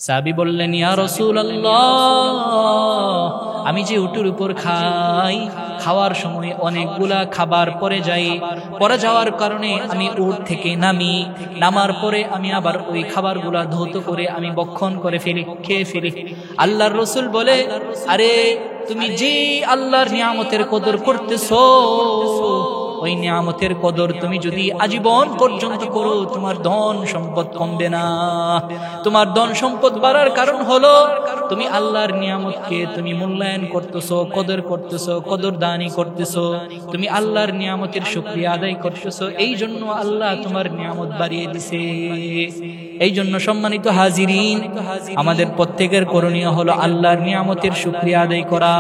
সাহাবী বললেন, ইয়া রাসূলুল্লাহ, আমি যে উটের উপর খাই, খাওয়ার সময় অনেকগুলা খাবার পরে যাওয়ার কারণে আমি উট থেকে নামি, নামার পরে আমি আবার ওই খাবারগুলা ধৌত করে আমি ভক্ষণ করে খেয়ে ফেলি। আল্লাহর রাসূল বলে, আরে তুমি যে আল্লাহর নিয়ামতের কদর করতেছো, ওই নিয়ামতের কদর তুমি যদি আজীবন পর্যন্ত করো, তোমার ধন সম্পদ কমবে না। তোমার ধন সম্পদ বাড়ার কারণ হলো তুমি আল্লাহর নিয়ামতকে তুমি মূল্যায়ন করতেছো, কদর করতেছো, কদরদানি করতেছো, তুমি আল্লাহর নিয়ামতের শুকরিয়া আদায় করতেছো। এই জন্য আল্লাহ তোমার নিয়ামত বাড়িয়ে দিছে। এই জন্য সম্মানিত হাজিরিন, আমাদের প্রত্যেকের করণীয় হলো আল্লাহর নিয়ামতের শুকরিয়া আদায় করা।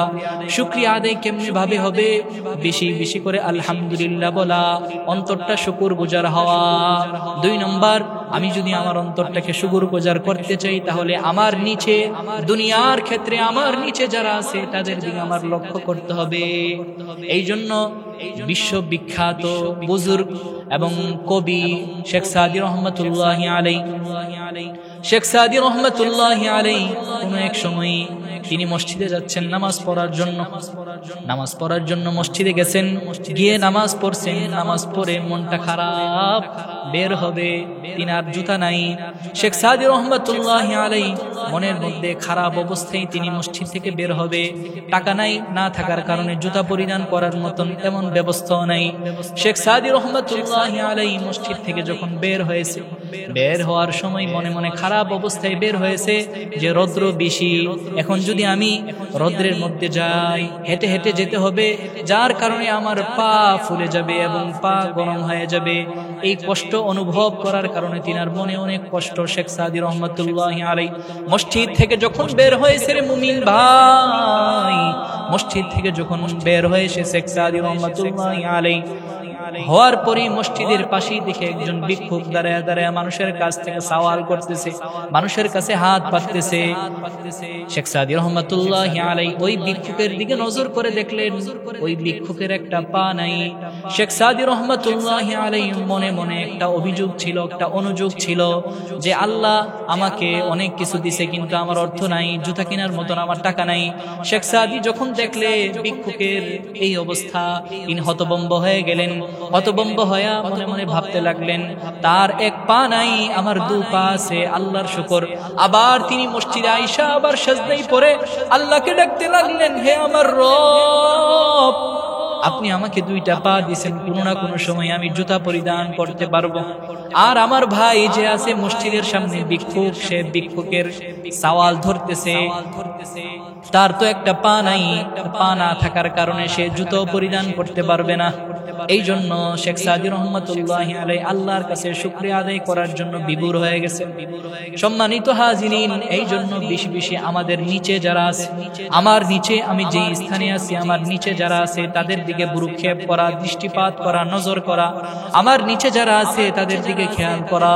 শুকরিয়া আদায় কেমনে ভাবে হবে? বেশি বেশি করে আলহামদুলিল্লাহ বলা, অন্তরটা শুকরগুজার হওয়া। 2 নম্বর, আমি যদি আমার অন্তরটাকে শুকরগুজার করতে চাই, তাহলে আমার নিচে, দুনিয়ার ক্ষেত্রে আমার নিচে যারা আছে তাদের দিকে আমার লক্ষ্য করতে হবে। এই জন্য বিশ্ববিখ্যাত বুজুর্গ এবং কবি শেখ সাদী রহমতুল্লাহি আলাইহি, শেখ সাদী রহমতুল্লাহি আলাইহি কোন এক সময় তিনি মসজিদে যাচ্ছেন নামাজ পড়ার জন্য মসজিদে গেছেন, গিয়ে নামাজ পড়ছেন। নামাজ পড়ে মনটা খারাপ, বের হবে, তিনার জুতা নাই। শেখ সাদী রহমতুল্লাহি আলাইহি মনের মধ্যে খারাপ অবস্থায় তিনি মসজিদ থেকে বের হবে, টাকা নাই, না থাকার কারণে জুতা পরিধান করার মতন এমন ব্যবস্থাও নাই। শেখ সাদী রহমতুল্লাহি আলাইহি মসজিদ থেকে যখন বের হয়েছে, বের হওয়ার সময় মনে মনে খারাপ অবস্থায় বের হয়েছে যে রৌদ্র বেশি, এখন যদি আমি রৌদ্রের মধ্যে যাই, হেঁটে হেঁটে যেতে হবে, যার কারণে আমার পা ফুলে যাবে এবং পা গরম হয়ে যাবে। এই কষ্ট অনুভব করার কারণে তিনার মনে অনেক কষ্ট। শেখ সাদী রহমতুল্লাহি আলাইহি মসজিদ থেকে যখন বের হয়েছে, রে মুমিন ভাই, মসজিদ থেকে যখন বের হয়েছে শেখ সাদী রহমতুল্লাহি আলাইহি হওয়ার পরে মসজিদের পাশেই দেখে একজন ভিক্ষুক দাঁড়ায় দাঁড়ায় মানুষের কাছ থেকে সওয়াল করতেছে, মানুষের কাছে হাত পাততেছে। শেখ সাদী রহমতুল্লাহি আলাইহি ওই ভিক্ষুকের দিকে নজর করে দেখলেন ওই ভিক্ষুকের একটা পা নাই। শেখ সাদী রহমতুল্লাহি আলাইহি মনে মনে একটা অভিযোগ ছিল, একটা অনুযোগ ছিল যে আল্লাহ আমাকে অনেক কিছু দিছে, কিন্তু আমার অর্থ নাই, জুতা কেনার মতন আমার টাকা নাই। শেখ সাদী যখন দেখলে ভিক্ষুকের এই অবস্থা, তিনি হতভম্ব হয়ে গেলেন। হতভম্ব হয়ে মনে মনে ভাবতে লাগলেন, তার এক পা নাই, আমার 2 পা আছে, আল্লাহর শুকর। আবার তিনি মসজিদে আইসা আবার সাজদায় পড়ে আল্লাহকে ডাকতে লাগলেন, হে আমার রব, আপনি আমাকে 2টা পা দিয়েছেন, কোনো না কোনো সময় আমি জুতা পরিধান করতে পারবো। আর আমার ভাই যে আছে মসজিদের সামনে ভিক্ষুক, সে ভিক্ষুকের সওয়াল ধরতেছে, তার তো একটা পা নাই, পা না থাকার কারণে সে জুতো পরিধান করতে পারবে না। এই জন্য শেখ সাদী রহমতুল্লাহি আলাইহি আল্লাহর কাছে শুকরিয়া আদায় করার জন্য বিভোর হয়ে গেছে। সম্মানিত হাজিরিন, এই জন্য বেশি বেশি আমাদের নিচে যারা আছে, আমার নিচে, আমি যে স্থানে আছি, আমার নিচে যারা আছে তাদের দিকে ভ্রুক্ষেপ করা, দৃষ্টিপাত করা, নজর করা, আমার নিচে যারা আছে তাদের দিকে খেয়াল করা।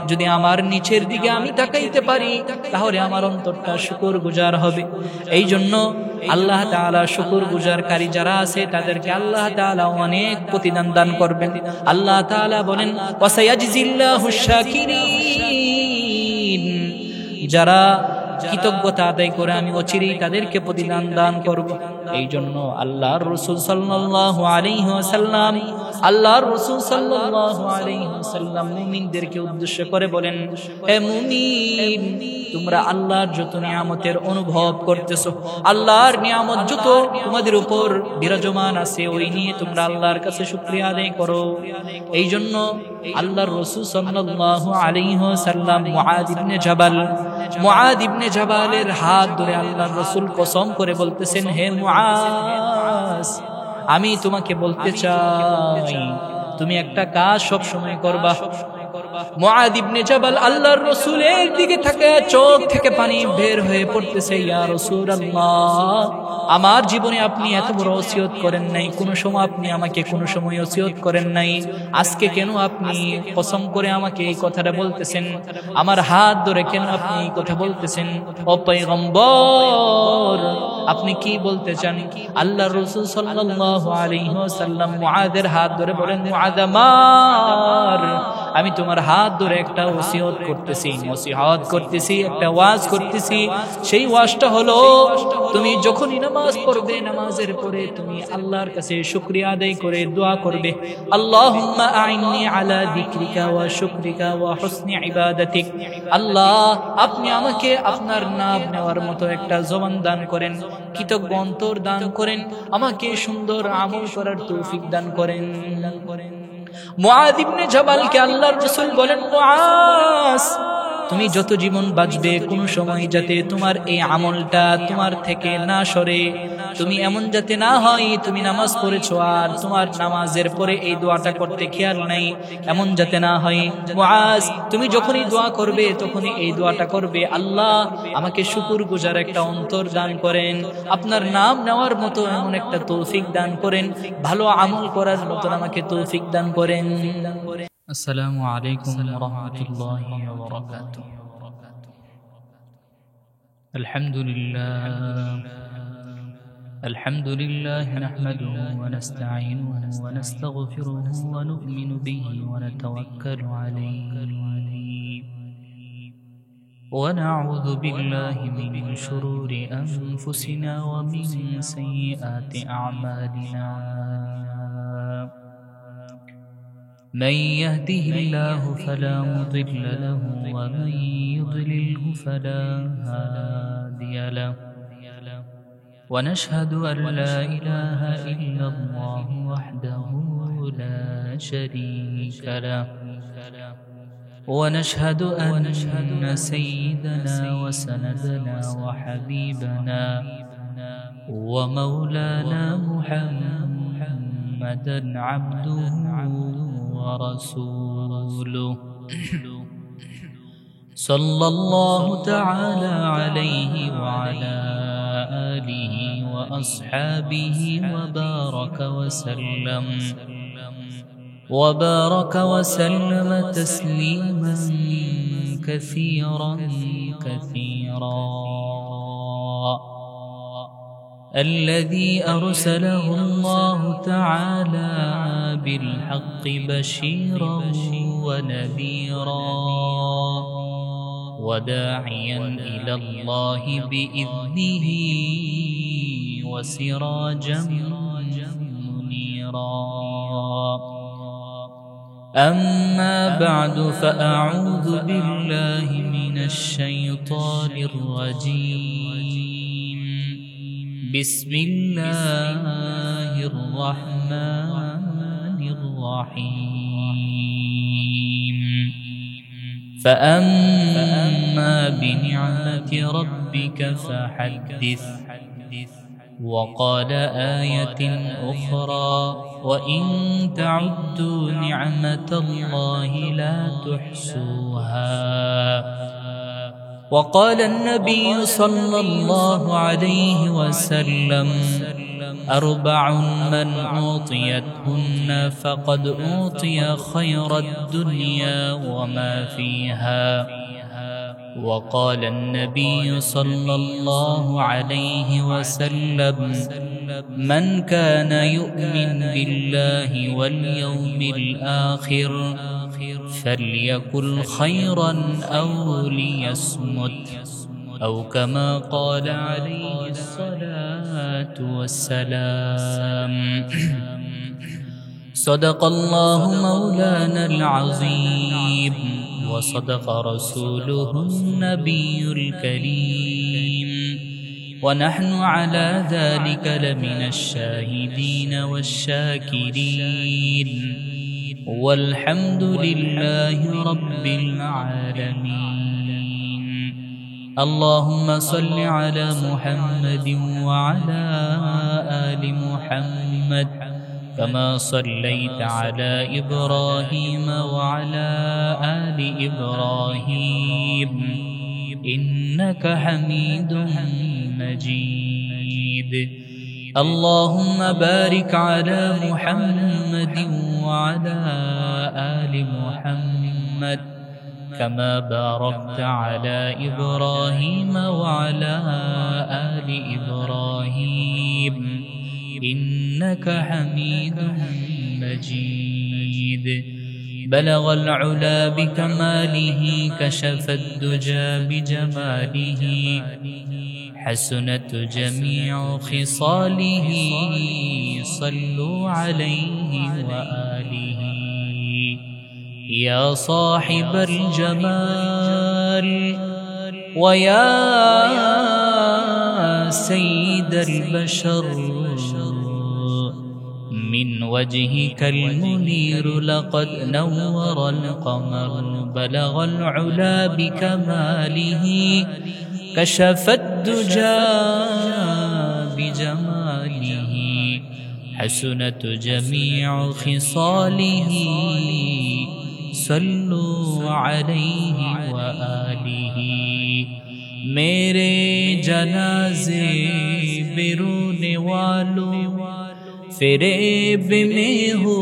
যদি আমার নিচের দিকে আমি তাকাইতে পারি, তাহলে আমার অন্তরটা শুকরগুজার হবে। এই জন্য আল্লাহ তাআলা শুকরগুজারকারী যারা আছে তাদেরকে আল্লাহ তাআলা অনেক প্রতিদান দান করবেন। আল্লাহ তাআলা বলেন, ওয়াসায়াজিল্লাহুশ শাকিরিন, যারা কৃতজ্ঞতা আদায় করে আমি অচিরেই তাদেরকে প্রতিদান দান করব। এই জন্য আল্লাহর রাসূল সাল্লাল্লাহু আলাইহি ওয়াসাল্লাম, আল্লাহর রাসূল সাল্লাল্লাহু আলাইহি ওয়াসাল্লাম মুমিনদেরকে উদ্দেশ্য করে বলেন, হে মুমিন, তোমরা আল্লাহর যত নিয়ামতের অনুভব করতেছো, আল্লাহর নিয়ামত যত তোমাদের উপর বিরাজমান আছে, ওই নিয়ে তোমরা আল্লাহর কাছে শুকরিয়া আদায় করো। এই জন্য আল্লাহর রাসূল সাল্লাল্লাহু আলাইহি ওয়াসাল্লাম মুআদ ইবনে জাবালের হাত ধরে আল্লাহর রাসূল কসম করে বলতেছেন, হে মুআজ, আমি তোমাকে বলতে চাই তুমি একটা কাজ সব সময় করবা। মুআদ ইবনে জাবাল আল্লাহর রাসূলের দিকে তাকায় চোখ থেকে পানি বের হয়ে পড়তেছে, ইয়া রাসূলুল্লাহ, আমার জীবনে আপনি এত বড় ওসিয়ত করেন নাই, কোন সময় আপনি আমাকে কোন সময় ওসিয়ত করেন নাই, আজকে কেন আপনি কসম করে আমাকে এই কথাটা বলতেছেন? আমার হাত ধরে কেন আপনি এই কথা বলতেছেন? ও পয়গম্বর, আপনি কি বলতে চান? আল্লাহর রাসূল সাল্লাল্লাহু আলাইহি ওয়াসাল্লাম মুআদের হাত ধরে বলেন, মুআদ আমার, আমি তোমার হাত ধরে একটা ওসিয়ত করতেছি, নসিহত করতেছি, একটা ওয়াজ করতেছি। সেই ওয়াজটা হলো, তুমি যখনই নামাজ পড়বে, নামাজের পরে তুমি আল্লাহর কাছে শুকরিয়া আদায় করে দোয়া করবে, আল্লাহুম্মা আইন্নি আলা যিকরিকা ওয়া শুকরিকা ওয়া হুসনি ইবাদাতিক। আল্লাহ, আপনি আমাকে আপনার নাম নেওয়ার মতো একটা জবান দান করেন, কৃতজ্ঞ অন্তর দান করেন, আমাকে সুন্দর আমল করার তৌফিক দান করেন। মুআয ইবনে জাবালকে আল্লাহর রাসূল বলেন, মুআয, তুমি যত জীবন বাঁচবে কোন সময় যাতে তোমার এই আমলটা তোমার থেকে না সরে, তুমি এমন যাতে না হয় তুমি নামাজ পড়েছো আর তোমার নামাজের পরে এই দোয়াটা করতে খেয়াল নাই, এমন যাতে না হয়। মুআয, তুমি যখনই দোয়া করবে তখনই এই দোয়াটা করবে, আল্লাহ আমাকে শুকরগুজার একটা অন্তর দান করেন, আপনার নাম নেওয়ার মতো এমন একটা তৌফিক দান করেন, ভালো আমল করার মতো আমাকে তৌফিক দান করেন। আসসালামু আলাইকুম ওয়া রাহমাতুল্লাহি ওয়া বারাকাতুহু। আলহামদুলিল্লাহ নাহমাদুহু ওয়া নাস্তাঈনুহু ওয়া নাস্তাগফিরুহু ওয়া নু'মিনু বিহি ওয়া নাতাওয়াক্কালু আলাইহি ওয়া না'উযু বিল্লাহি মিন শুরুরি আনফুসিনা ওয়া মিন সাইয়্যাতি আ'মালিনা। من يهده الله فلا مضل له ومن يضلله فلا هادي له ونشهد أن لا إله إلا الله وحده لا شريك له ونشهد أن سيدنا وسندنا وحبيبنا ومولانا محمدا عبده ورسوله صلى الله تعالى عليه وعلى آله وأصحابه وبارك وسلم تسليما كثيرا الذي أرسله الله تعالى بالحق بشيرا ونذيرا وداعيا إلى الله بإذنه وسراجا منيرا. أما بعد، فأعوذ بالله من الشيطان الرجيم. بسم الله الرحمن الرحيم. فأما بنعمة ربك فحدث. وقال آية أخرى: وإن تعدوا نعمة الله لا تحصوها. وقال النبي صلى الله عليه وسلم: أربع من أوطيتهن فقد أوطي خير الدنيا وما فيها. وقال النبي صلى الله عليه وسلم: من كان يؤمن بالله واليوم الآخر فليقل خيرا أو ليصمت، أو كما قال عليه الصلاة والسلام. صدق الله مولانا العظيم، وصدق رسوله النبي الكريم، ونحن على ذلك لمن الشاهدين والشاكرين، والحمد لله رب العالمين. اللهم صل على محمد وعلى آل محمد كما صليت على إبراهيم وعلى آل إبراهيم إنك حميد مجيد. اللهم بارك على محمد وعلى آل محمد كما باركت على إبراهيم وعلى آل إبراهيم إنك حميد مجيد. بلغ العلا بكماله كشف الدجى بجماله حسنت جميع خصاله صلوا عليه وآله يا صاحب الجمال ويا سيد البشر من وجهك المنير لقد نور القمر بلغ العلا بكماله كشف الدجى بجماله حسنت جميع خصاله صلوا عليه وآله मेरे जनाज़े बिरूने वालों फ़िरेब में हो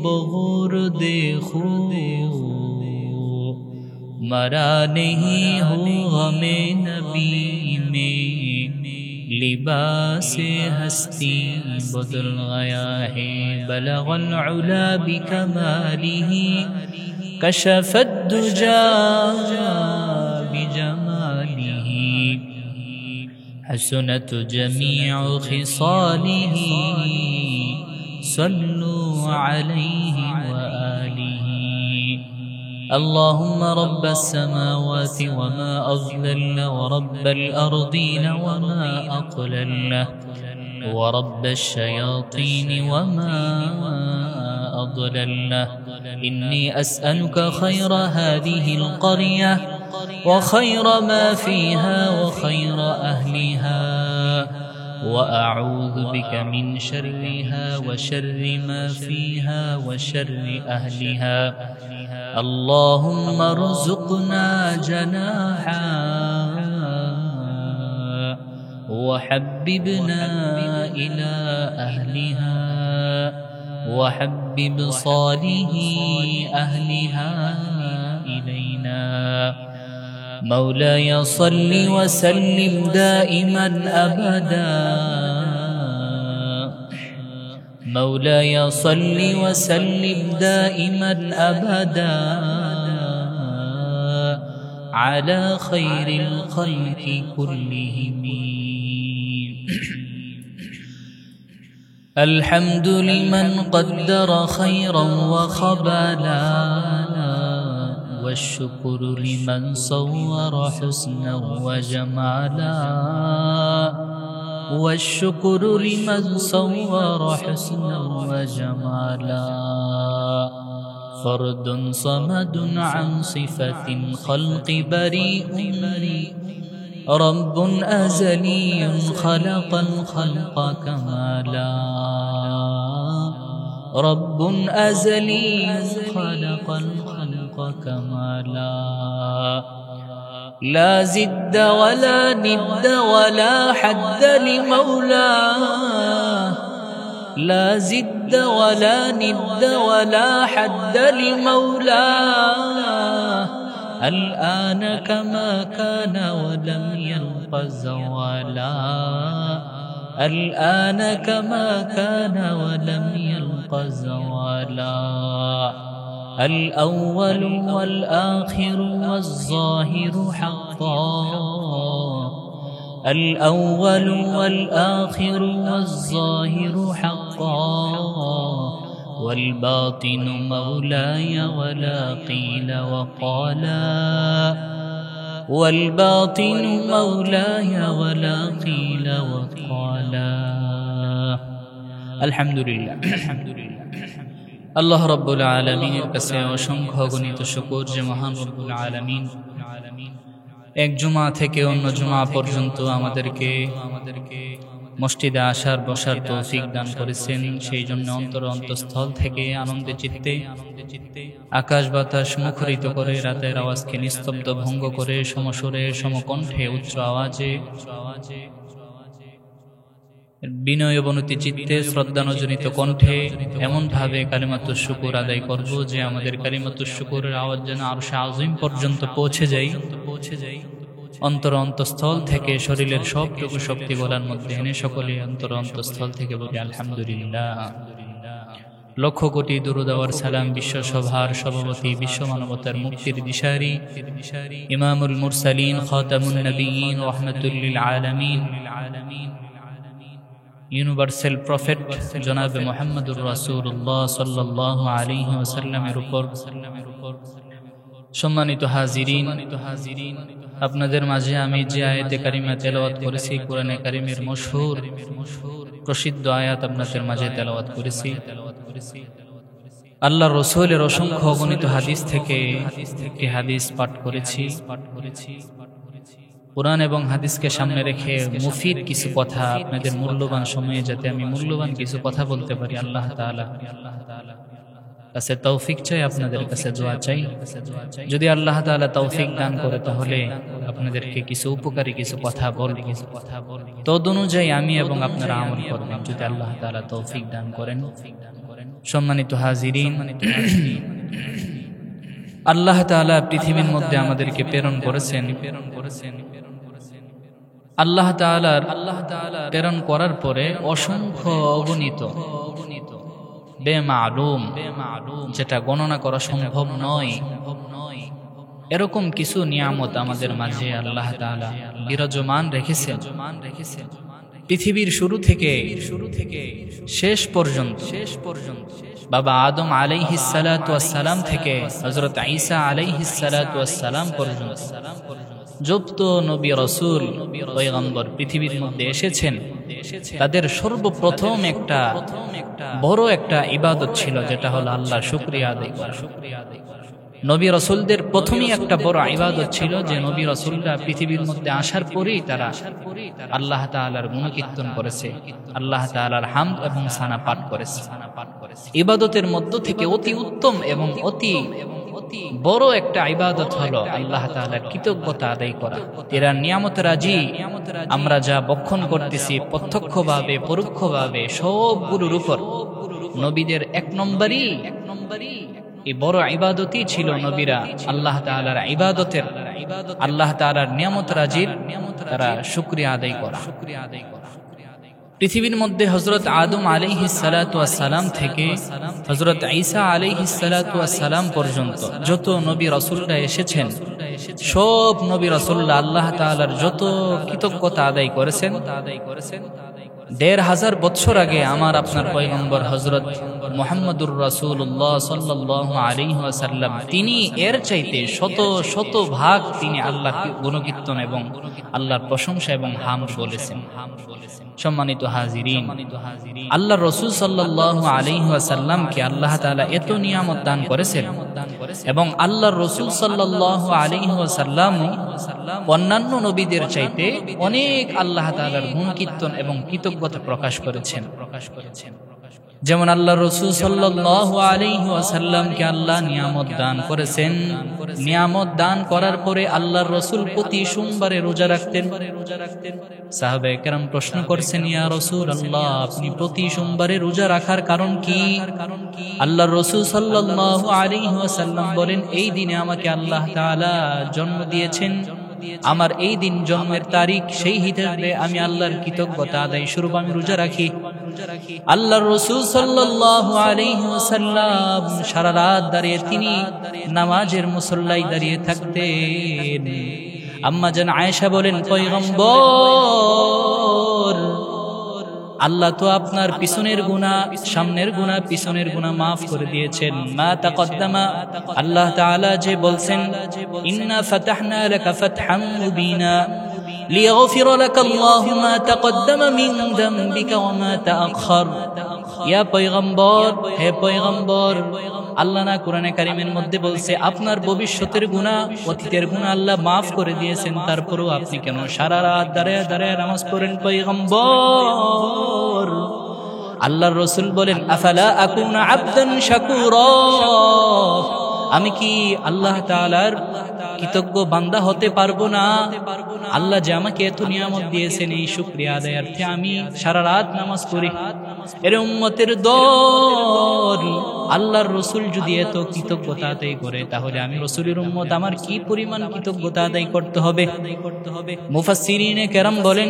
बगौर देखो मरा नहीं हो हमें नबी में लिबास हस्ती बदल गया है बलगल उला बिकमालिही कशफत दुजा बिजमालिही हसनत जमीअ खिसालिही सल्लु अलैहि व आलिही اللهم رب السماوات وما أضللن ورب الأرضين وما أقللن ورب الشياطين وما أضللن إني أسألك خير هذه القرية وخير ما فيها وخير أهلها وأعوذ بك من شرها وشر ما فيها وشر أهلها اللهم ارزقنا جناحا وحببنا إلى أهلها وحبب صالح أهلها إلينا مولاي صل وسلم دائما أبدا مولاي صل وسلم دائما أبدا على خير الخلق كلهم الحمد لمن قدر خيرا وخبالا والشكر لمن صور حسنا وجمالا والشكر لمن صور حسنا وجمالا فرد صمد عن صفة الخلق بريء رب أزلي خلق الخلق كمالا رب أزلي خلق الخلق كمالا لا زد ولا ند ولا حد لمولاه لا زد ولا ند ولا حد لمولاه الآن كما كان ولم يلق زوالا الآن كما كان ولم يلق زوالا الأول والآخر والظاهر حقا الأول والآخر والظاهر حقا والباطن مولاي ولا قيل وقالا والباطن مولاي ولا قيل وقالا الحمد لله আল্লাহ রব্বুল আলামিনের কাছে অসংখ্য অগণিত শুকর যে মহান রব্বুল আলামিন এক জুমা থেকে অন্য জুমা পর্যন্ত আমাদেরকে মসজিদে আসার বসার তৌফিক দান করেছেন। সেই জন্য অন্তঃস্থল থেকে আনন্দে চিত্তে আকাশ বাতাস মুখরিত করে রাতের আওয়াজকে নিস্তব্ধ ভঙ্গ করে সমসুরে সমকণ্ঠে উচ্চ আওয়াজে বিনয় অবনতি চিত্তে শ্রদ্ধানজনিত কণ্ঠে এমন ভাবে কালিমাতুশ শুকুর আদায় করব যে আমাদের কালিমাতুশ শুকুরের আওয়াজ যেন আরশে আযীম পর্যন্ত পৌঁছে যায়। অন্তঃস্থল থেকে শরীরের সবটুকু শক্তি গলার মধ্যে এনে সকলে অন্তঃস্থল থেকে বলি আলহামদুলিল্লাহ। লক্ষ কোটি দুরূদ ওয়ার সালাম বিশ্ব সভার সভাপতি, বিশ্ব মানবতার মুক্তির দিশারি, ইমামুল মুরসালিন, খাতামুন নবিয়্যিন, রাহমাতুল লিল আলামিন, ইউনিভার্সাল প্রফেট জনাবে মুহাম্মদুর রাসূলুল্লাহ সাল্লাল্লাহু আলাইহি ওয়াসাল্লামের উপর। সম্মানিত হাজিরিন, আপনাদের মাঝে আমি যে আয়াতে কারিমা তেলাওয়াত করেছি, কোরআনে কারিমের মশহুর প্রসিদ্ধ আয়াত আপনাদের মাঝে তেলাওয়াত করেছি। আল্লাহর রাসূলের অসংখ্য অগণিত হাদিস থেকে একটি হাদিস পাঠ করেছি। কোরআন এবং হাদিসকে সামনে রেখে মুফিদ কিছু কথা, আপনাদের মূল্যবান সময়ে যাতে আমি মূল্যবান কিছু কথা বলতে পারি, আল্লাহ তাআলা কাছে তৌফিক চাই, আপনাদের কাছে দোয়া চাই। যদি আল্লাহ তাআলা তৌফিক দান করে তাহলে আপনাদেরকে কিছু উপকারী কিছু কথা বলবো, তদনুযায়ী আমি এবং আপনারা আমল করবেন যদি আল্লাহ তাআলা তৌফিক দান করেন। সম্মানিত হাজিরিন, আল্লাহ তাআলা পৃথিবীর মধ্যে আমাদেরকে প্রেরণ করেছেন। আল্লাহ তাআলার প্রেরণ করার পরে অসংখ্য অগণিত বেমালুম, যেটা গণনা করা সম্ভব নয়, এরকম কিছু নিয়ামত আমাদের মাঝে আল্লাহ তাআলা বিরাজমান রেখেছেন। পৃথিবীর শুরু থেকে শেষ পর্যন্ত, বাবা আদম আলাইহিস সালাতু ওয়াস সালাম থেকে হযরত ঈসা আলাইহিস সালাতু ওয়াস সালাম পর্যন্ত যত নবী রাসূল পয়গম্বর পৃথিবীর মধ্যে এসেছেন, তাদের সর্বপ্রথম একটা বড় একটা ইবাদত ছিল, যেটা হলো আল্লাহর শুকরিয়া আদায় করা। নবী রাসূলদের প্রথমেই একটা বড় ইবাদত ছিল যে নবী রাসূলরা পৃথিবীর মধ্যে আসার পরেই তারা আল্লাহ তাআলার গুণকীর্তন করেছে, আল্লাহ তাআলার হামদ এবং সানা পাঠ করেছে। ইবাদতের মধ্য থেকে অতি উত্তম এবং অতি বড় একটা ইবাদত হলো আল্লাহ তাআলার কৃতজ্ঞতা আদায় করা। এরা নিয়ামত রাজি আমরা যা বক্ষণ করতেছি প্রত্যক্ষভাবে পরোক্ষভাবে সবগুলোর উপর নবীদের এক নম্বরই এই বড় ইবাদতই ছিল নবীরা আল্লাহ তাআলার ইবাদতের, আল্লাহ তাআলার নিয়ামত রাজির তারা শুকরিয়া আদায় করা। পৃথিবীর মধ্যে হযরত আদম আলাইহিস সালাতু ওয়াস সালাম থেকে হযরত ঈসা আলাইহিস সালাতু ওয়াস সালাম পর্যন্ত যত নবী রাসূলরা এসেছেন, সব নবী রাসূলরা আল্লাহ তাআলার যত কৃতজ্ঞতা আদায় করেছেন। ১৫০০ বছর আগে আমার আপনার পয়গম্বর হযরত মুহাম্মদুর রাসূলুল্লাহ সাল্লাল্লাহু আলাইহি ওয়াসাল্লাম তিনি এর চাইতে শত শত ভাগ তিনি আল্লাহকে গুণকীর্তন এবং আল্লাহর প্রশংসা এবং হামদ বলেছেন। সম্মানিত হাজিরিন, আল্লাহর রাসূল সাল্লাল্লাহু আলাইহি ওয়াসাল্লামকে আল্লাহ তাআলা এত নিয়ামত দান করেছেন এবং আল্লাহর রাসূল সাল্লাল্লাহু আলাইহি ওয়াসাল্লাম অন্যান্য নবীদের চাইতে অনেক আল্লাহ তাআলার গুণকীর্তন এবং কৃতজ্ঞতা প্রকাশ করেছেন। যেমন আল্লাহর রাসূল সাল্লাল্লাহু আলাইহি ওয়াসাল্লামকে আল্লাহ নিয়ামত দান করেছেন। নিয়ামত দান করার পরে আল্লাহর রাসূল প্রতি সোমবারে রোজা রাখতেন। সাহাবায়ে কেরাম প্রশ্ন করছেন, ইয়া রাসূলুল্লাহ, আপনি প্রতি সোমবারে রোজা রাখার কারণ কি? আল্লাহর রাসূল সাল্লাল্লাহু আলাইহি ওয়াসাল্লাম বলেন, এই দিনে আমাকে আল্লাহ তাআলা জন্ম দিয়েছেন, আমার এই দিন জন্মের তারিখ, সেই হিসাবে আমি আল্লাহর কৃতজ্ঞতা আদায় স্বরূপ আমি রোজা রাখি। আল্লাহর রাসূল সাল্লাল্লাহু আলাইহি ওয়াসাল্লাম সারা রাত দাঁড়িয়ে তিনি নামাজের মুসল্লায় দাঁড়িয়ে থাকতেন। আম্মা জান আয়েশা বলেন, পয়গম্বর, আল্লাহ তো আপনার পিছনের গুনাহ, সামনের গুনাহ, পিছনের গুনাহ মাফ করে দিয়েছেন। মা তাকদ্দামা, আল্লাহ তাআলা যে বলছেন, ইন্না ফাতাহনা লাকা ফাতহাম মুবিনা লিয়াগফির লাকা আল্লাহু মা তাকদ্দামা মিন যামবিকা ওয়া মা তাআখার। ইয়া পয়গম্বর, হে পয়গম্বর, আল্লাহ না কোরআনে কারিমের মধ্যে বলছে আপনার ভবিষ্যতের গুনাহ, অতীতের গুনাহ আল্লাহ মাফ করে দিয়েছেন, তারপরেও আপনি কেন সারা রাত দাঁড়িয়ে দাঁড়িয়ে নামাজ পড়েন? পয়গম্বর, আল্লাহর রাসূল বলেন, আফালা আকুনা আবদান শাকুরা, আমি কি আল্লাহ তাআলার কৃতজ্ঞ বান্দা হতে পারবো না? আল্লাহ যে আমাকে এত নিয়ামত দিয়েছেন, এই শুকরিয়া আদায়ার্থে আমি সারা রাত নামাজ পড়ি। এর উম্মতের দল, আল্লাহর রাসূল যদি এত কৃতজ্ঞতা আদায় করে, তাহলে আমি রাসূলের উম্মত আমার কি পরিমাণ কৃতজ্ঞতা আদায় করতে হবে? মুফাসসিরিনে কেরাম বলেন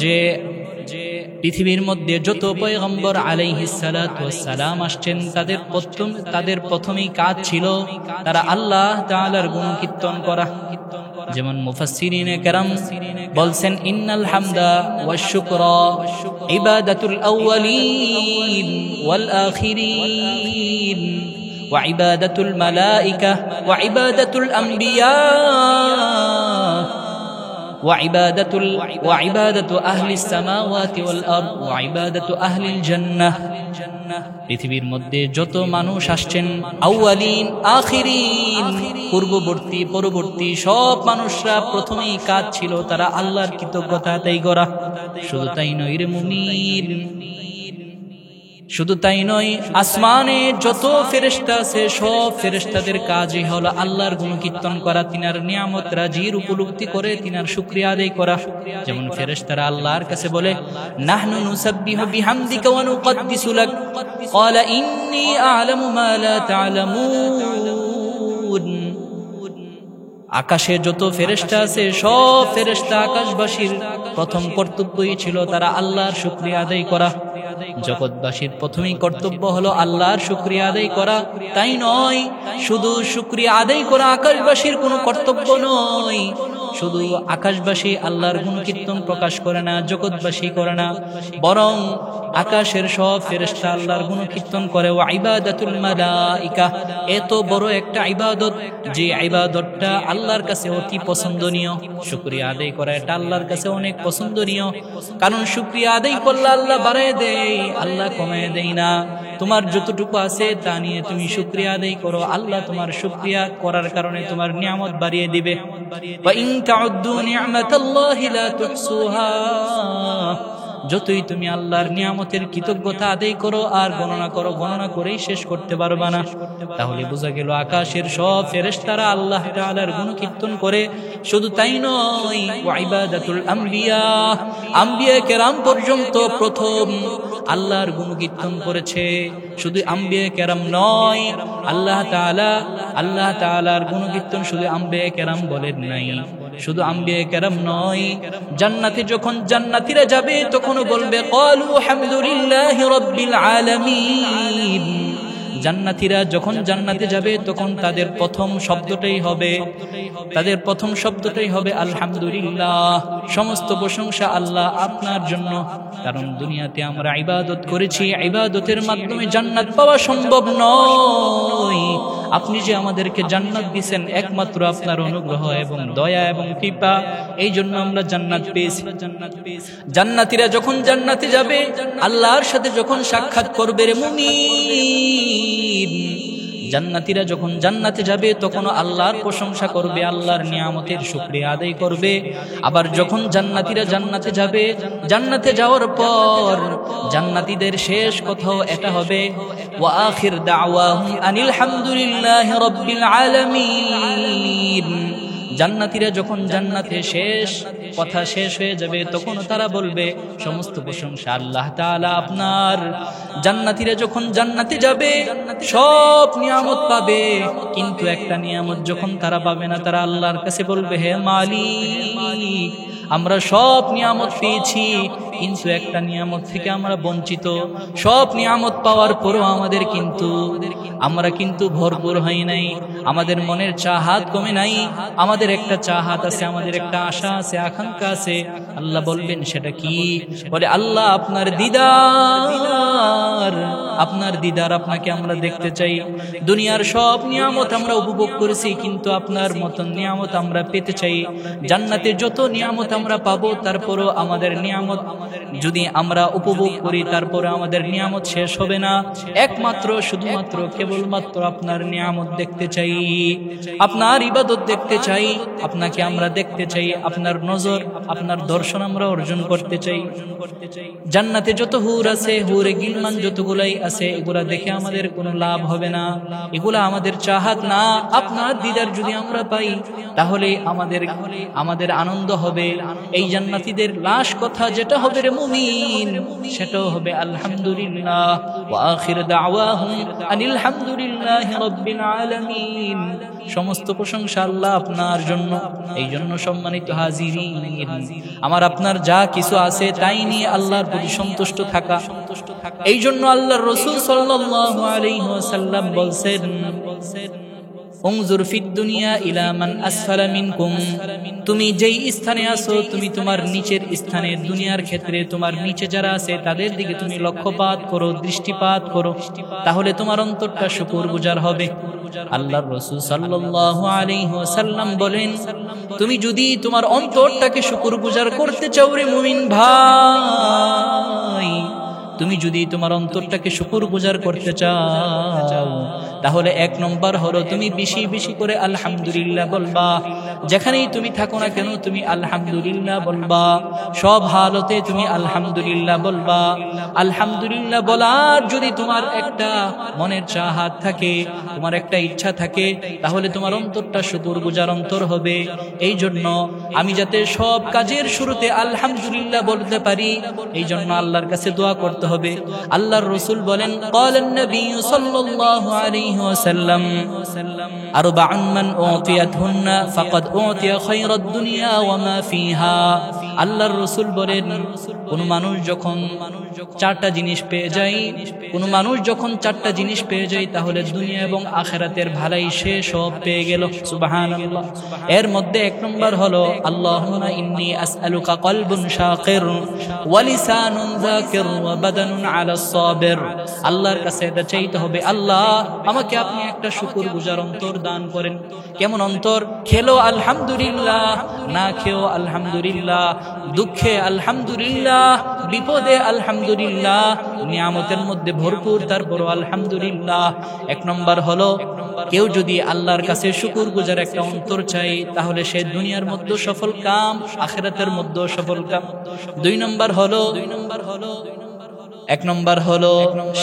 যে পৃথিবীর মধ্যে যত পয়গম্বর আলাইহিস সালাতু ওয়াস সালাম আসছেন তাদের প্রথমেই কাজ ছিল তারা আল্লাহ তাআলার গুণ কীর্তন করা। যেমন মুফাসসিরিনে কেরাম বলছেন, ইন্নাল হামদা ওয়াশ শুকরা ইবাদাতুল আউয়ালিন ওয়াল আখিরিন ওয়া ইবাদাতুল মালায়েকা ওয়া ইবাদাতুল আম্বিয়া وعبادة أهل السماوات والأرض وعبادة أهل الجنة। পৃথিবীর মধ্যে যত মানুষ আসছেন, আউয়ালিন আখিরিন, পূর্ববর্তী পরবর্তী সব মানুষরা প্রথমেই কাজ ছিল তারা আল্লাহর কৃতজ্ঞতা আদায় করা। শুধু তাই নয় রে মুমিন, শুধু তাই নয়, আসমানে যত ফেরেশতা আছে সব ফেরেশতাদের কাজই হলো আল্লাহর গুণকীর্তন করা, তিনার নিয়ামত রাজির উপলব্ধি করে তিনার শুকরিয়া আদায় করা। যেমন ফেরেশতারা আল্লাহর কাছে বলে, নাহনু নুসাব্বিহু বিহামদিকা ওয়া নুকদ্দিসু লাক ক্বালা ইন্নী আ'লামু মা লা তা'লামুন। আকাশে যত ফেরেশতা আছে সব ফেরেশতা আকাশবাসীর প্রথম কর্তব্যই ছিল তারা আল্লাহর শুকরিয়া আদায় করা। জগৎবাসীর প্রথমেই কর্তব্য হলো আল্লাহর শুকরিয়া আদায় করা। তাই নয়, শুধু শুকরিয়া আদায় করা আকাশবাসীর কোনো কর্তব্য নয়। শুধু আকাশবাসী আল্লাহর গুণ কীর্তন প্রকাশ করে না, জগৎবাসী করে না, বরং আকাশের সব ফেরেশতা আল্লাহর গুণ কীর্তন করে। ওয়া ইবাদাতুল মালায়েকা, এত বড় একটা ইবাদত যে ইবাদতটা আল্লাহর কাছে অতি পছন্দনীয়। শুকরিয়া আদায় করা এটা আল্লাহর কাছে অনেক পছন্দনীয়, কারণ শুকরিয়া আদায় করলে আল্লাহ বাড়ায় দেয়, আল্লাহ কমায় দেয় না। তোমার যতটুকু আছে তা নিয়ে তুমি শুকরিয়া আদায় করো, আল্লাহ তোমার শুকরিয়া করার কারণে তোমার নিয়ামত বাড়িয়ে দিবে। ওয়া ইন তাউদ্দু নি'মাতাল্লাহি লা তুহসুহা, যতই তুমি আল্লাহর নিয়ামতের কৃতজ্ঞতা আদায় করো আর গণনা করো, গণনা করেই শেষ করতে পারবা না। তাহলে বোঝা গেল আকাশের সব ফেরেশতারা আল্লাহ তাআলার গুণ কীর্তন করে। শুধু তাই নয়, ওয়া ইবাদাতুল আম্বিয়া, আম্বিয়া কেরাম পর্যন্ত প্রথম আল্লাহর গুণ কীর্তন করেছে। শুধু আম্বিয়া কেরাম নয়, আল্লাহ তাআলার গুণ কীর্তন শুধু আম্বিয়া কেরাম বলেন নাই। শুধু আম্বিয়া কেরাম নয়, জান্নাতে যখন জান্নাতীরা যাবে তখনও বলবে ক্বালু হামদুলিল্লাহি রাব্বিল আলামিন। জান্নাতীরা যখন জান্নাতে যাবে তখন তাদের প্রথম শব্দটাই হবে আলহামদুলিল্লাহ, সমস্ত প্রশংসা আল্লাহ আপনার জন্য। কারণ দুনিয়াতে আমরা ইবাদত করেছি, ইবাদতের মাধ্যমে জান্নাত পাওয়া সম্ভব নয়। আপনি যে আমাদেরকে জান্নাত দিয়েছেন একমাত্র আপনার অনুগ্রহ এবং দয়া এবং কৃপা, এই জন্য আমরা জান্নাত পেয়েছি। জান্নাতীরা যখন জান্নাতে যাবে, আল্লাহর সাথে যখন সাক্ষাৎ করবে রে মুমিন, জান্নাতীরা যখন জান্নাতে যাবে তখন আল্লাহর প্রশংসা করবে, আল্লাহর নিয়ামতের শুকরিয়া আদায় করবে। আবার যখন জান্নাতীরা জান্নাতে যাবে, জান্নাতে যাওয়ার পর জান্নাতীদের শেষ কথাও এটা হবে, ওয়া আখির দাওয়াহুম আনিল হামদুলিল্লাহি রাব্বিল আলামিন। জান্নাতীরা যখন জান্নাতে কথা শেষ হয়ে যাবে তখন তারা বলবে সমস্ত প্রশংসা আল্লাহ তাআলা আপনার। জান্নাতীরা যখন জান্নাতে যাবে সব নিয়ামত পাবে, কিন্তু একটা নিয়ামত যখন তারা পাবে না, তারা আল্লাহর কাছে বলবে, হে মালিক, আমরা সব নিয়ামত পেয়েছি কিন্তু একটা নিয়ামত থেকে আমরা বঞ্চিত। সব নিয়ামত পাওয়ার পরও আমরা কিন্তু ভরপুর হই নাই, আমাদের মনের চাহাত কমে নাই। আমাদের একটা চাহাত আছে, আমাদের একটা আশা আছে, আকাঙ্ক্ষা আছে। আল্লাহ বলবেন সেটা কি? বলে আল্লাহ আপনার দিদার আপনাকে আমরা দেখতে চাই। দুনিয়ার সব নিয়ামত আমরা উপভোগ করেছি কিন্তু আপনার মতন নিয়ামত আমরা পেতে চাই। জান্নাতে যত নিয়ামত আমরা পাবো তারপরও আমাদের নিয়ামত যদি আমরা উপভোগ করি তারপরে আমাদের নিয়ামত শেষ হবে না। একমাত্র শুধুমাত্র কেবলমাত্র আপনার নিয়ামত দেখতে চাই, আপনার ইবাদত দেখতে চাই, আপনাকে আমরা দেখতে চাই, আপনার নজর আপনার দর্শন আমরা অর্জন করতে চাই। জান্নাতে যত হুর আছে, হুরে গিলমান যতগুলাই আছে, এগুলা দেখে আমাদের কোনো লাভ হবে না, এগুলা আমাদের চাহাত না। আপনার দিদার যদি আমরা পাই তাহলে আমাদের আনন্দ হবে। এই জান্নাতীদের লাশ কথা যেটা হবে হবে রে মুমিন, সেটাও হবে আলহামদুলিল্লাহ। ওয়া আখির দাওয়াহুম আনিল হামদুলিল্লাহি রাব্বিল আলামিন। সমস্ত প্রশংসা আল্লাহ আপনার জন্য। এই জন্য সম্মানিত হাজিরিন, আমার আপনার যা কিছু আছে তাই নিয়ে আল্লাহর প্রতি সন্তুষ্ট থাকা। এই জন্য আল্লাহর রাসূল সাল্লাল্লাহু আলাইহি ওয়াসাল্লাম বলছেন, উনজুর ফিদ দুনিয়া ইলা মান আসফালা মিনকুম। তুমি যেই স্থানে আছো, তুমি তোমার নিচের স্থানে, দুনিয়ার ক্ষেত্রে তোমার নিচে যারা আছে তাদের দিকে তুমি লক্ষ্যপাত করো, দৃষ্টিপাত করো, তাহলে তোমার অন্তরটা শুকরগুজার হবে। আল্লাহর রাসূল সাল্লাল্লাহু আলাইহি ওয়াসাল্লাম বলেন, তুমি যদি তোমার অন্তরটাকে শুকরগুজার করতে চাও রে মুমিন ভাই, তুমি যদি তোমার অন্তরটাকে শুকরগুজার করতে চাও, তাহলে 1 নম্বর হলো তুমি বেশি বেশি করে আলহামদুলিল্লাহ বলবা। যেখানেই তুমি থাকো না কেন তুমি আলহামদুলিল্লাহ বলবা। সব হালতে তুমি আলহামদুলিল্লাহ বলবা। আলহামদুলিল্লাহ বলার যদি তোমার একটা মনের চাহাত থাকে, তোমার একটা ইচ্ছা থাকে, তাহলে তোমার অন্তরটা শুকরগুজার অন্তর হবে। এই জন্য আমি যাতে সব কাজের শুরুতে আলহামদুলিল্লাহ বলতে পারি, এই জন্য আল্লাহর কাছে দোয়া করতে হবে। আল্লাহর রাসূল বলেন, ক্বালান নবী সাল্লাল্লাহু আলাইহি ওয়াসাল্লাম, আরবাউন মান উতিয়াতহুন্না ফাকাদ উতিয়া খায়রাদ দুনিয়া ওয়া মা ফিহা। আল্লাহর রাসূল বলেন, কোন মানুষ যখন 4টা জিনিস পেয়ে যায়, কোন মানুষ যখন 4টা জিনিস পেয়ে যায়, তাহলে দুনিয়া এবং আখিরাতের ভালাই সে সব পেয়ে গেল। সুবহানাল্লাহ। এর মধ্যে 1 নম্বর হলো, আল্লাহুম্মা ইন্নী আসআলুকা কলবুন শাকির ওয়া লিসানুন যাকির ওয়া বাদানুন আলা সাবির। আল্লাহর কাছে এটা চাইতে হবে, আল্লাহ আমাকে আপনি একটা শুকরগুজার অন্তর দান করেন। কেমন অন্তর? খেলো আলহামদুলিল্লাহ, না খেও আলহামদুলিল্লাহ, দুঃখে আলহামদুলিল্লাহ, বিপদে আলহামদুলিল্লাহ, নিয়ামতের মধ্যে ভরপুর তারপরও আলহামদুলিল্লাহ। 1 নম্বর হলো, কেউ যদি আল্লাহর কাছে শুকরগুজার একটা অন্তর চাই, তাহলে সে দুনিয়ার মধ্যে সফল কাম, আখিরাতের মধ্যে সফল কাম। 2 নম্বর হলো, 1 নম্বর হলো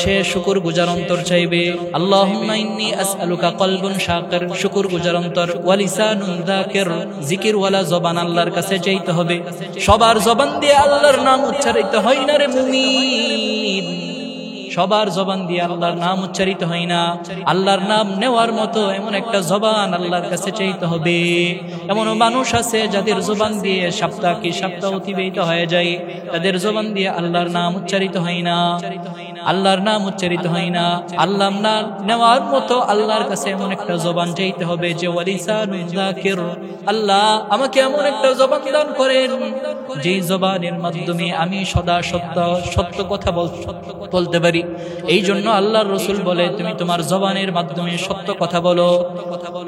সে শুকরগুজার অন্তর চাইবে। আল্লাহুম্মা ইন্নী আসআলুকা কলবুন শাকির, শুকরগুজার অন্তর, ওয়া লিসানুন যাকির, জিকির ওয়ালা জবান আল্লাহর কাছে চাইতে হবে। সবার জবান দিয়ে আল্লাহর নাম উচ্চারিত হয় না রে মুমিন, সবার জবান দিয়ে আল্লাহর নাম উচ্চারিত হয় না। আল্লাহর নাম নেওয়ার মতো এমন একটা জবান আল্লাহর কাছে চাইতে হবে। এমনও মানুষ আছে যাদের জবান দিয়ে সপ্তাহ অতিবাহিত হয়ে যায়, তাদের জবান দিয়ে আল্লাহর নাম উচ্চারিত হয় না, আল্লাহর নাম উচ্চারিত হয় না। আল্লাহর নাম নেওয়ার মতো আল্লাহর কাছে এমন একটা জবান চাইতে হবে যে ওয়ালিসানুন যাকির, আল্লাহ আমাকে এমন একটা জবান দান করেন যেই জবানের মাধ্যমে আমি সদা সত্য কথা বলতে পারি। এই জন্য আল্লাহর রাসূল বলে, তুমি তোমার জবানের মাধ্যমে সত্য কথা বলো।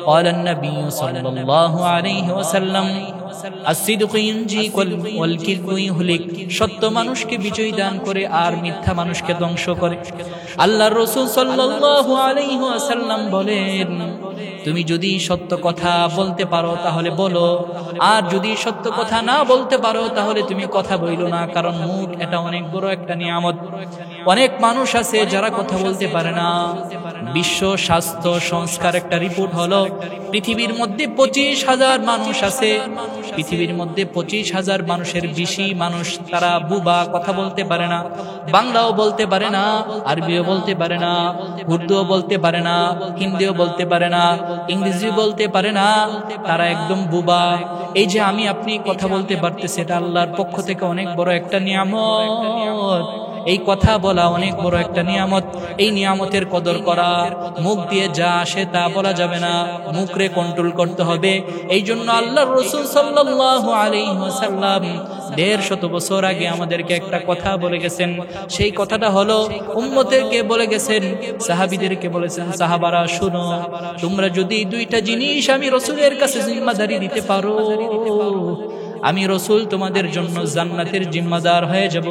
ক্বালান নবী সাল্লাল্লাহু আলাইহি ওয়াসাল্লাম, as-sidqu yunji wal kidbu yuhlik। সত্য মানুষকে বিজয় দান করে আর মিথ্যা মানুষকে ধ্বংস করে। আল্লাহর রাসূল সাল্লাল্লাহু আলাইহি ওয়াসাল্লাম বলেন, তুমি যদি সত্য কথা বলতে পারো তাহলে বলো, আর যদি সত্য কথা না বলতে পারো তাহলে তুমি কথা বইলো না। কারণ মুখ এটা অনেক বড় একটা নিয়ামত। অনেক মানুষ আছে যারা কথা বলতে পারে না। বিশ্ব স্বাস্থ্য সংস্থার একটা রিপোর্ট হলো, পৃথিবীর মধ্যে 25,000 মানুষ আছে, পৃথিবীর মধ্যে 25,000 মানুষের বেশি মানুষ তারা বুবা, কথা বলতে পারে না, বাংলাও বলতে পারে না, আরবিও বলতে পারে না, উর্দুও বলতে পারে না, হিন্দিও বলতে পারে না, ইংরেজি বলতে পারে না, তারা একদম বুবা। এই যে আমি আপনি কথা বলতে পারতেছি, এটা আল্লাহর পক্ষ থেকে অনেক বড় একটা নিয়ামত। এই কথা বলা অনেক বড় একটা নিয়ামত। এই নিয়ামতের কদর করা, মুখ দিয়ে যা আসে তা বলা যাবে না, মুখরে কন্ট্রোল করতে হবে। এই জন্য আল্লাহর রাসূল সাল্লাল্লাহু আলাইহি ওয়াসাল্লাম 150 বছর আগে আমাদেরকে একটা কথা বলে গেছেন। সেই কথাটা হলো, উম্মতদেরকে বলে গেছেন, সাহাবীদেরকে বলেছেন, সাহাবারা শুনো, তোমরা যদি 2টা জিনিস আমি রাসূলের কাছে জিম্মাদারি দিতে পারো, আমি রাসূল তোমাদের জন্য জান্নাতের জিম্মাদার হয়ে যাব।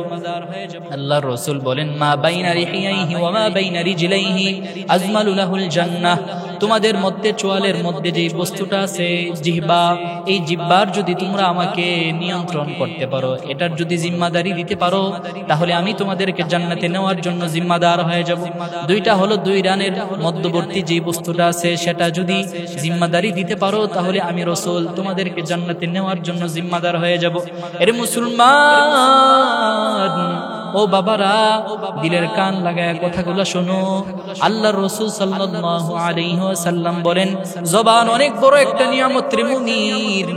আল্লাহর রাসূল বলেন, মা বাইনা রিহিয়াইহি ওয়া মা বাইনা রিজলাইহি আজমালু লাহুল জান্নাহ। তোমাদের মধ্যে চোয়ালের মধ্যে যে বস্তুটা আছে জিহ্বা, এই জিহ্বার যদি তোমরা আমাকে নিয়ন্ত্রণ করতে পারো, এটার যদি জিম্মাদারি দিতে পারো, তাহলে আমি তোমাদেরকে জান্নাতে নেওয়ার জন্য জিম্মাদার হয়ে যাব। দুইটা হলো দুই রানের মধ্যবর্তী যে বস্তুটা আছে, সেটা যদি জিম্মাদারি দিতে পারো, তাহলে আমি রাসূল তোমাদেরকে জান্নাতে নেওয়ার জন্য জিম্মাদার হয়ে যাব। এর মুসলমান ও বাবারা, দিলের কান লাগায় কথাগুলো শোনো। আল্লাহর রাসূল সাল্লাল্লাহু আলাইহি ওয়াসাল্লাম বলেন, জবান অনেক বড় একটা নিয়ামত রে মুমিন।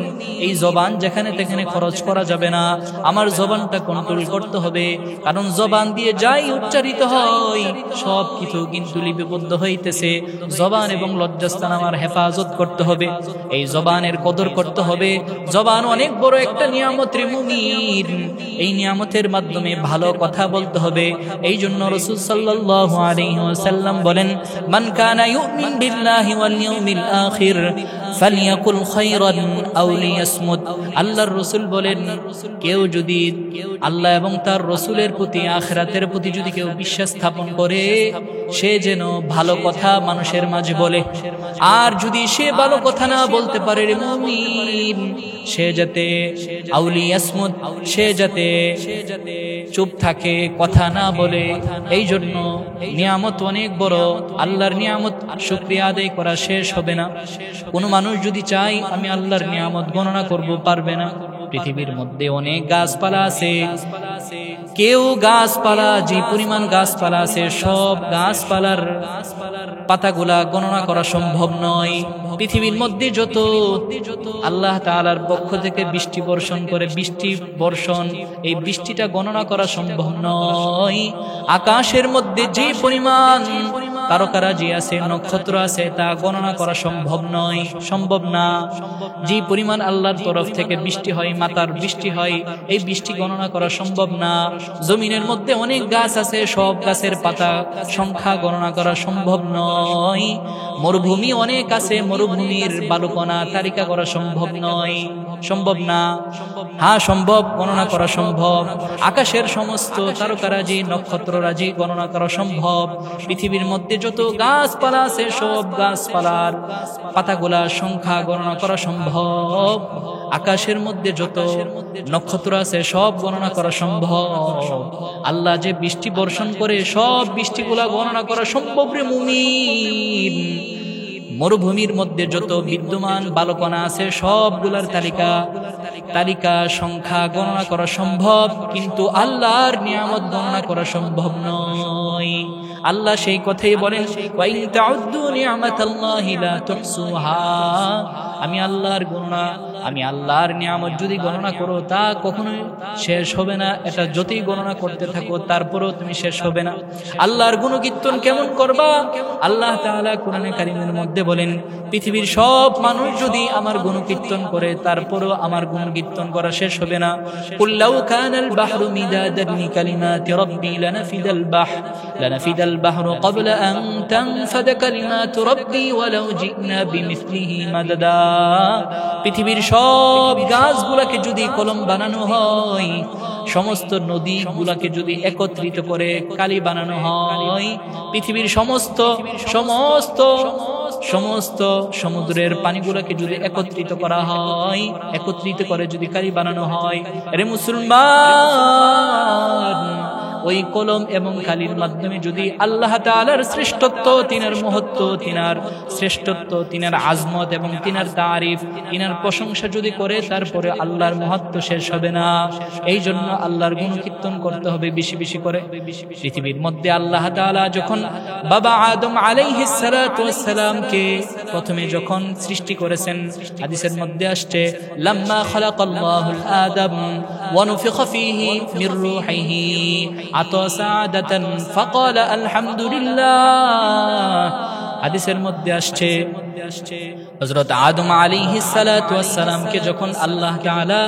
এই জবান যেখানে তেখানে খরচ করা যাবে না, আমার জবানটা কন্ট্রোল করতে হবে। কারণ জবান দিয়ে যাই উচ্চারিত হয় সব কিছু কিন্তু লিপিবদ্ধ হইতেছে। জবান এবং লজ্জাস্থান আমার হেফাজত করতে হবে, এই জবানের কদর করতে হবে। জবান অনেক বড় একটা নিয়ামত রে মুমিন, এই নিয়ামতের মাধ্যমে ভালো কথা বলতে হবে। এই জন্য রাসূল সাল্লাল্লাহু আলাইহি ওয়াসাল্লাম বলেন, মান কানা ইউমিন বিল্লাহি ওয়াল ইয়াউমিল আখির ফালইয়াকুল খায়রান আও লিয়াসমুত। আল্লাহর রাসূল বলেন, কেউ যদি আল্লাহ এবং তার রাসূলের প্রতি, আখিরাতের প্রতি যদি কেউ বিশ্বাস স্থাপন করে, সে যেন ভালো কথা মানুষের মাঝে বলে। আর যদি সে ভালো কথা না বলতে পারে রে মুমিন, সে যাতে আও লিয়াসমুত, সে যাতে চুপ থাকে, কথা না বলে। এই জন্য নিয়ামত অনেক বড়, আল্লাহর নিয়ামত শুকরিয়া আদায় করা শেষ হবে না। কোনো মানুষ যদি চায় আমি আল্লাহর নিয়ামত গণনা করব, পারবে না। পৃথিবীর মধ্যে অনেক গাছপালা আছে, কেউ গাছপালা, যে পরিমাণ গাছপালা আছে সব গাছপালার পাতাগুলা গণনা করা সম্ভব নয়। পৃথিবীর মধ্যে যত আল্লাহ তাআলার পক্ষ থেকে বৃষ্টি বর্ষণ করে, বৃষ্টি বর্ষণ, এই বৃষ্টিটা গণনা করা সম্ভব নয়। আকাশের মধ্যে যে পরিমাণ তারকারাজি আছে, নক্ষত্র আছে, তা গণনা করা সম্ভব নয়, সম্ভব না। যে পরিমাণ আল্লাহর তরফ থেকে বৃষ্টি হয়, মাতার বৃষ্টি হয়, এই বৃষ্টি গণনা করা সম্ভব না। জমিনের মধ্যে অনেক গাছ আছে, সব গাছের পাতা সংখ্যা গণনা করা সম্ভব নয়। মরুভূমি অনেক আছে, মরুভূমির বালুকণা তালিকা করা সম্ভব নয়, সম্ভব না। হ্যাঁ সম্ভব, গণনা করা সম্ভব। আকাশের সমস্ত তারকারাজি, নক্ষত্ররাজি গণনা করা সম্ভব। পৃথিবীর মধ্যে যত গাছপালা আছে সব গাছপালার পাতাগুলা সংখ্যা গণনা করা সম্ভব। আকাশের মধ্যে যত নক্ষত্র আছে সব গণনা করা সম্ভব। আল্লাহ যে বৃষ্টি বর্ষণ করে সব বৃষ্টিগুলা গণনা করা সম্ভব রে মুমিন। মরুভূমির মধ্যে যত বিদ্যমান বালকণা আছে সবগুলার তালিকা সংখ্যা গণনা করা সম্ভব, কিন্তু আল্লাহর নিয়ামত গণনা করা সম্ভব নয়। আল্লাহ সেই কথাই বলেন, ওয়া ইন তাউদ্দু নি'মাতাল্লাহি লা তুহসুহা। আমি আল্লাহর নিয়ামত যদি গণনা করো তা কখনোই শেষ হবে না। এটা যতই গণনা করতে থাকো তারপরেও তুমি শেষ হবে না। আল্লাহর গুণকীর্তন কেমন করবা? আল্লাহ তাআলা কোরআনে কারীমের মধ্যে বলেন, পৃথিবীর সব মানুষ যদি আমার গুণকীর্তন করে তারপরেও আমার গুণকীর্তন করা শেষ হবে না। কুল লাউ কানাল বাহরু মিদাদান লিকালিমাতি রাব্বি লানাফিদাল বাহরু ক্বাবলা আন তানফাদা কালিমাতু রাব্বি ওয়ালাউ জি'না বিমিসলিহি মাদাদা। পৃথিবীর সব গাছগুলোকে যদি কলম বানানো হয়, সমস্ত নদীগুলোকে যদি একত্রিত করে কালি বানানো হয়, পৃথিবীর সমস্ত সমুদ্রের পানিগুলোকে যদি একত্রিত করা হয়, একত্রিত করে যদি কালি বানানো হয়, আরে মুসলমান, ওই কলম এবং কালির মাধ্যমে যদি আল্লাহ তাআলার শ্রেষ্ঠত্ব, তিনার মহত্ব, তিনার শ্রেষ্ঠত্ব, তিনার আজমত এবং তিনার তারিফ, তিনার প্রশংসা যদি করে, তারপরে আল্লাহর মহত্ব শেষ হবে না। এই জন্য আল্লাহর গুণকীর্তন করতে হবে বেশি বেশি করে। পৃথিবীর মধ্যে আল্লাহ তাআলা যখন বাবা আদম আলাইহিস সালাতু ওয়াস সালামকে প্রথমে যখন সৃষ্টি করেছেন, হাদিসের মধ্যে আসছে, লাম্মা খালাকাল্লাহুল আদম ওয়া নুফিখা ফীহি মির রূহিহি আতা সাআদাতান ফাকালা আলহামদুলিল্লাহ। হাদিসের মধ্যে আসছে, হযরত আদম আলাইহিস সালাতু ওয়াস সালামকে যখন আল্লাহ তাআলা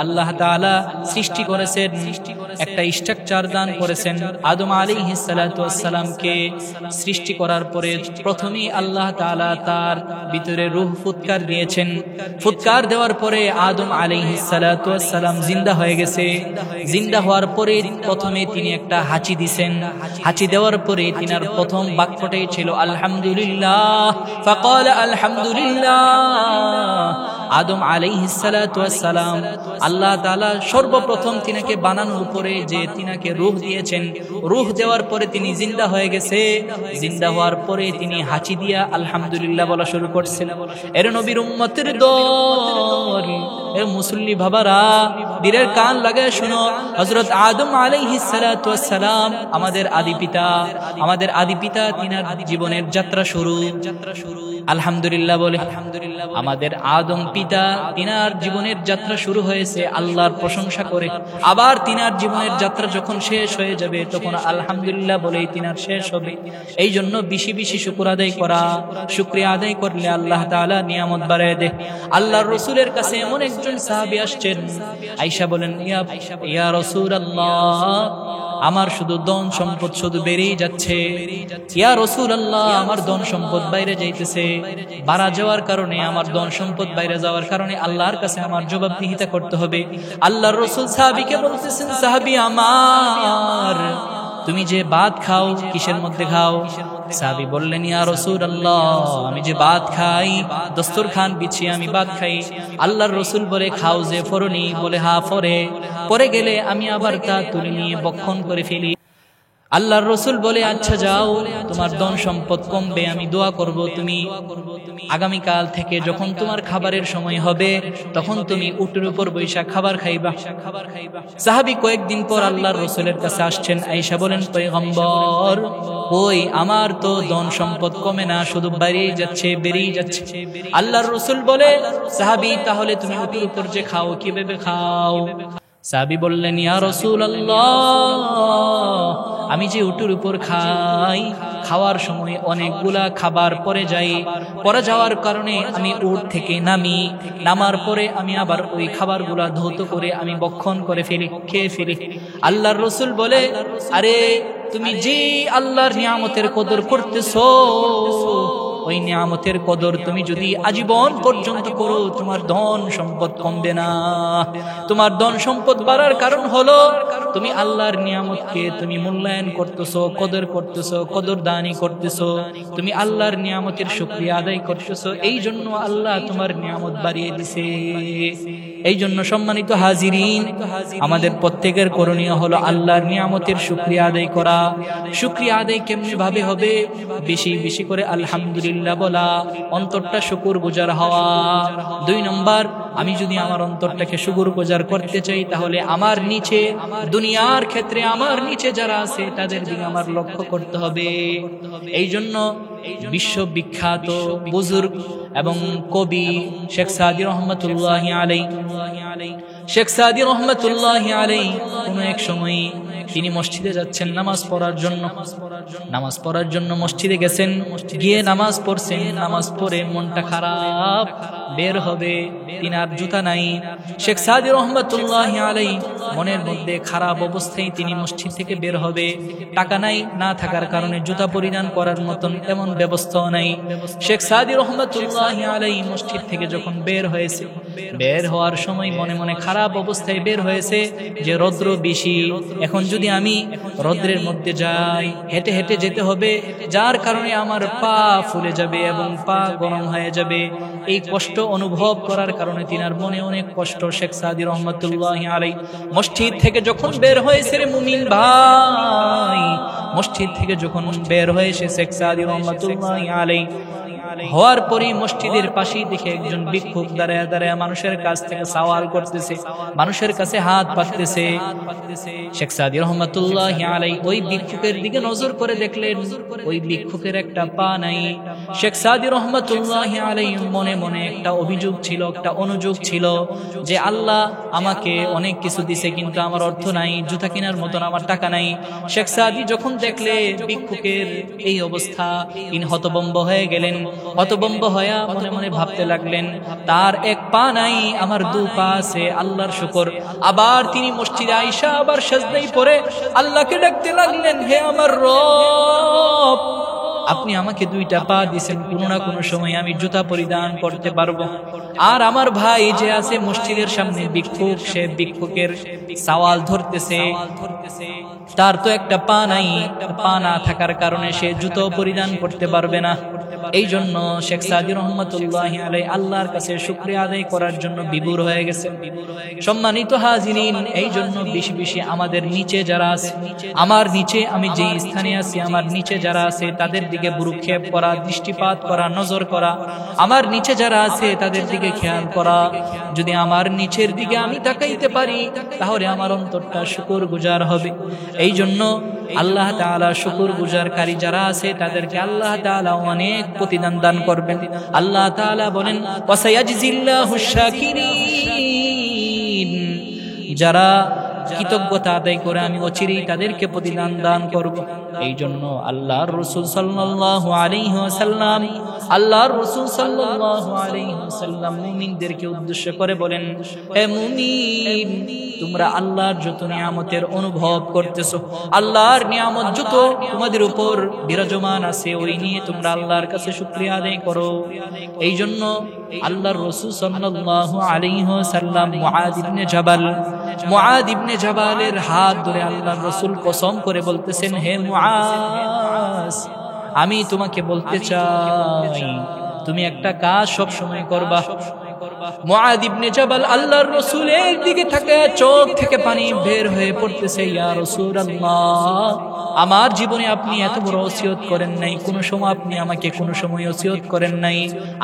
আল্লাহ তাআলা সৃষ্টি করেছেন, একটা স্ট্রাকচার দান করেছেন। আদম আলাইহিস সালাতু ওয়াস সালামকে সৃষ্টি করার পরে প্রথমেই আল্লাহ তাআলা তার ভিতরে রূহ ফুৎকার দিয়েছেন। ফুৎকার দেওয়ার পরে আদম আলাইহিস সালাতু ওয়াস সালাম জিন্দা হয়ে গেছে। জিন্দা হওয়ার পরে প্রথমে তিনি একটা হাঁচি দিয়েছেন। হাঁচি দেওয়ার পরে তিনার প্রথম বাক্যটাই ছিল আলহামদুলিল্লাহ। ফাকাল আলহামদুলিল্লাহ। আদম আলাইহিস সালাতু ওয়াস সালাম, আল্লাহ তাআলা সর্বপ্রথম তিনাকে বানানোর পরে যে তিনাকে রূহ দিয়েছেন, রূহ দেওয়ার পরে তিনি জিন্দা হয়ে গেছে। জিন্দা হওয়ার পরে তিনি হাঁচি দিয়া আলহামদুলিল্লাহ বলা শুরু করছেন। এর নবীর উম্মতের দল, এ মুসল্লি বাবারা, বীরের কান লাগায় শুনো। হযরত আদম আলাইহিস সালাতু ওয়াস সালাম আমাদের আদি পিতা তিনার জীবনের যাত্রা শুরু আলহামদুলিল্লাহ বলে। আমাদের আদম পিতা তিনার জীবনের যাত্রা শুরু হয়েছে আল্লাহর প্রশংসা করে। আবার তিনার জীবনের যাত্রা যখন শেষ হয়ে যাবে তখন আলহামদুলিল্লাহ বলেই তিনার শেষ হবে। এই জন্য বেশি বেশি শুকর আদায় করা, শুকরিয়া আদায় করলে আল্লাহ তাআলা নিয়ামত বাড়ায় দেয়। আল্লাহর রাসূলের কাছে এমন একজন সাহাবী আসছেন, আয়েশা বলেন, ইয়া রাসূলুল্লাহ, আমার শুধু ধন সম্পদ শুধু বেড়েই যাচ্ছে। ইয়া রাসূলুল্লাহ, আমার ধন সম্পদ বাইরে যাইতেছে। বাড়া যাওয়ার কারণে, আমার ধন সম্পদ বাইরে যাওয়ার কারণে আল্লাহর কাছে আমার জবাবদিহিতা করতে হবে। আল্লাহর রাসূল সাহাবীকে বলতেছেন, সাহাবী আমার, তুমি যে ভাত খাও কিসের মধ্যে খাও? সাহাবী বললেন, ইয়া রাসূলুল্লাহ, আমি যে ভাত খাই দস্তরখান বিছিয়ে আমি ভাত খাই। আল্লাহর রাসূল বলে, খাও যে ফরনি? বলে, হ্যাঁ ফরে। পরে গেলে আমি আবার তা তুলে নিয়ে ভক্ষণ করে ফেলি। আল্লাহর রাসূল বলে, আচ্ছা যাও, তোমার ধন সম্পদ কমবে, আমি দোয়া করব, তুমি আগামীকাল থেকে যখন তোমার খাবারের সময় হবে তখন তুমি উটের উপর বৈশা খাবার খাইবা। সাহাবী কয়েকদিন পর আল্লাহর রাসূলের কাছে আসছেন। আয়েশা বলেন, পয়গম্বর, ওই আমার তো ধন সম্পদ কমে না, শুধু বেড়েই যাচ্ছে। আল্লাহর রাসূল বলে, সাহাবী, তাহলে তুমি উটের উপর যে খাও কিভাবে খাও? সাহাবী বললেন, ইয়া রাসূলুল্লাহ, আমি যে উটের উপর খাই, খাওয়ার সময় অনেকগুলা খাবার পরে যাওয়ার কারণে আমি উট থেকে নামার পরে আমি আবার ওই খাবারগুলা ধৌত করে আমি ভক্ষণ করে খেয়ে ফেলি। আল্লাহর রাসূল বলে, আরে তুমি যে আল্লাহর নিয়ামতের কদর করতেছো, ওই নিয়ামতের কদর তুমি যদি আজীবন পর্যন্ত করো, তোমার ধন সম্পদ কমবে না। তোমার ধন সম্পদ বাড়ার কারণ হলো তুমি আল্লাহর নিয়ামতকে তুমি মূল্যায়ন করতেছো, কদরদানি করতেছো, তুমি আল্লাহর নিয়ামতের শুকরিয়া আদায় করতেছো। এই জন্য আল্লাহ তোমার নিয়ামত বাড়িয়ে দিছে। এই জন্য সম্মানিত হাজিরিন, আমাদের প্রত্যেকের করণীয় হলো আল্লাহর নিয়ামতের শুকরিয়া আদায় করা। শুকরিয়া আদায় কেমনে ভাবে হবে? বেশি বেশি করে আলহামদুলিল্লাহ বলা, অন্তরটা শুকরগুজার হওয়া। 2 নম্বর, আমি যদি আমার অন্তরটাকে শুকরগুজার করতে চাই তাহলে আমার নিচে, দুনিয়ার ক্ষেত্রে আমার নিচে যারা আছে তাদের দিকে আমার লক্ষ্য করতে হবে। এই জন্য বিশ্ববিখ্যাত বুজুর্গ এবং কবি শেখ সাদী রহমাতুল্লাহি আলাইহি কোন এক সময় তিনি মসজিদে যাচ্ছেন নামাজ পড়ার জন্য মসজিদে গেছেন। গিয়ে নামাজ পড়ছেন, নামাজ পড়ে মনটা খারাপ, বের হবে, তিনার জুতা নাই। শেখ সাদী রহমাতুল্লাহি আলাইহি মনের মধ্যে খারাপ অবস্থায় তিনি মসজিদ থেকে বের হবে। টাকা নাই, না থাকার কারণে জুতা পরিধান করার মতন তেমন ব্যবস্থাও নাই। শেখ সাদী রহমাতুল্লাহি আলাইহি মসজিদ থেকে যখন বের হওয়ার সময় মনে মনে খারাপ অবস্থায় বের হয়েছে যে রৌদ্র বেশি, এখন যদি আমি রৌদ্রের মধ্যে যাই, হেঁটে হেঁটে যেতে হবে, যার কারণে আমার পা ফুলে যাবে এবং পা গরম হয়ে যাবে। এই কষ্ট অনুভব করার কারণে তিনার মনে অনেক কষ্ট। শেখ সাদী রহমাতুল্লাহি আলাইহি মসজিদ থেকে যখন বের হয়েছে রে মুমিন ভাই, মসজিদ থেকে যখন বের হয়েছে শেখ সাদী রহমাতুল্লাহি আলাইহি হওয়ার পরে মসজিদের পাশেই দেখে একজন ভিক্ষুক দাঁড়ায় মানুষের কাছ থেকে সওয়াল করতেছে, মানুষের কাছে হাত পাততেছে। শেখ সাদী রহমাতুল্লাহি আলাইহি ওই ভিক্ষুকের দিকে নজর করে দেখলেন ওই ভিক্ষুকের একটা পা নাই। শেখ সাদী রহমাতুল্লাহি আলাইহি মনে মনে একটা অভিযোগ ছিল, একটা অনুযোগ ছিল যে আল্লাহ আমাকে অনেক কিছু দিছে কিন্তু আমার অর্থ নাই, জুতা কেনার মতন আমার টাকা নাই। শেখ সাদী যখন দেখলে ভিক্ষুকের এই অবস্থা, তিনি হতভম্ব হয়ে গেলেন। হতভম্ব হয়ে মনে মনে ভাবতে লাগলেন তার এক পা নাই, আমার 2 পা আছে, আল্লাহর শুকর। আবার তিনি মসজিদে আয়েশা আবার সিজদায় পড়ে আল্লাহকে ডাকতে লাগলেন, হে আমার রব, আপনি আমাকে 2টা পা দিয়েছেন, কোনো না কোনো সময় আমি জুতা পরিধান করতে পারবো। আর আমার ভাই যে আছে মসজিদের সামনে ভিক্ষুক, সে ভিক্ষুকের সওয়াল ধরতেছে, তার তো একটা পা নাই, পা না থাকার কারণে সে জুতো পরিধান করতে পারবে না। এই জন্য শেখ সাদী রহমতুল্লাহি আলাইহি আল্লাহর কাছে শুকরিয়া আদায় করার জন্য বিভোর হয়ে গেছে। সম্মানিত হাজিরিন, এই জন্য বেশি বেশি আমাদের নিচে যারা আছে, আমার নিচে আমি যে স্থানে আছি, আমার নিচে যারা আছে তাদের দিকে ভ্রুক্ষেপ করা, দৃষ্টিপাত করা, নজর করা, আমার নিচে যারা আছে তাদের দিকে খেয়াল করা। যদি আমার নিচের দিকে আমি তাকাইতে পারি তাহলে আমার অন্তরটা শুকরগুজার হবে। এই জন্য আল্লাহ তাআলা শুকরগুজারকারী যারা আছে তাদেরকে আল্লাহ তাআলা অনেক প্রতিদান দান করবেন। আল্লাহ তাআলা বলেন ওয়াসায়াজিল্লাহুশ শাকিরিন, যারা কৃতজ্ঞতা আদায় করে আমি অচিরেই তাদেরকে প্রতিদান দান করব। এই জন্য আল্লাহর রাসূল সাল্লাল্লাহু আলাইহি ওয়াসাল্লাম মুমিনদেরকে উদ্দেশ্য করে বলেন, হে মুমিন, তোমরা আল্লাহর যত নিয়ামতের অনুভব করতেছো, আল্লাহর নিয়ামত যত তোমাদের উপর বিরাজমান আছে, ওই নিয়ে তোমরা আল্লাহর কাছে শুকরিয়া আদায় করো। এই জন্য আল্লাহর রাসূল সাল্লাল্লাহু আলাইহি ওয়াসাল্লাম মুআদ ইবনে জাবালের হাত ধরে আল্লাহর রাসূল কসম করে বলতেছেন, হে মুআজ, আমি তোমাকে বলতে চাই তুমি একটা কাজ সব সময় করবা। মুআদ ইবনে জাবাল আল্লাহর রাসূলের দিকে তাকায় চোখ থেকে পানি বের হয়ে পড়তেছে, ইয়া রাসূলুল্লাহ, আমার জীবনে আপনি এত বড় ওসিয়ত করেন নাই, কোন সময় আপনি আমাকে কোন সময় ওসিয়ত করেন নাই,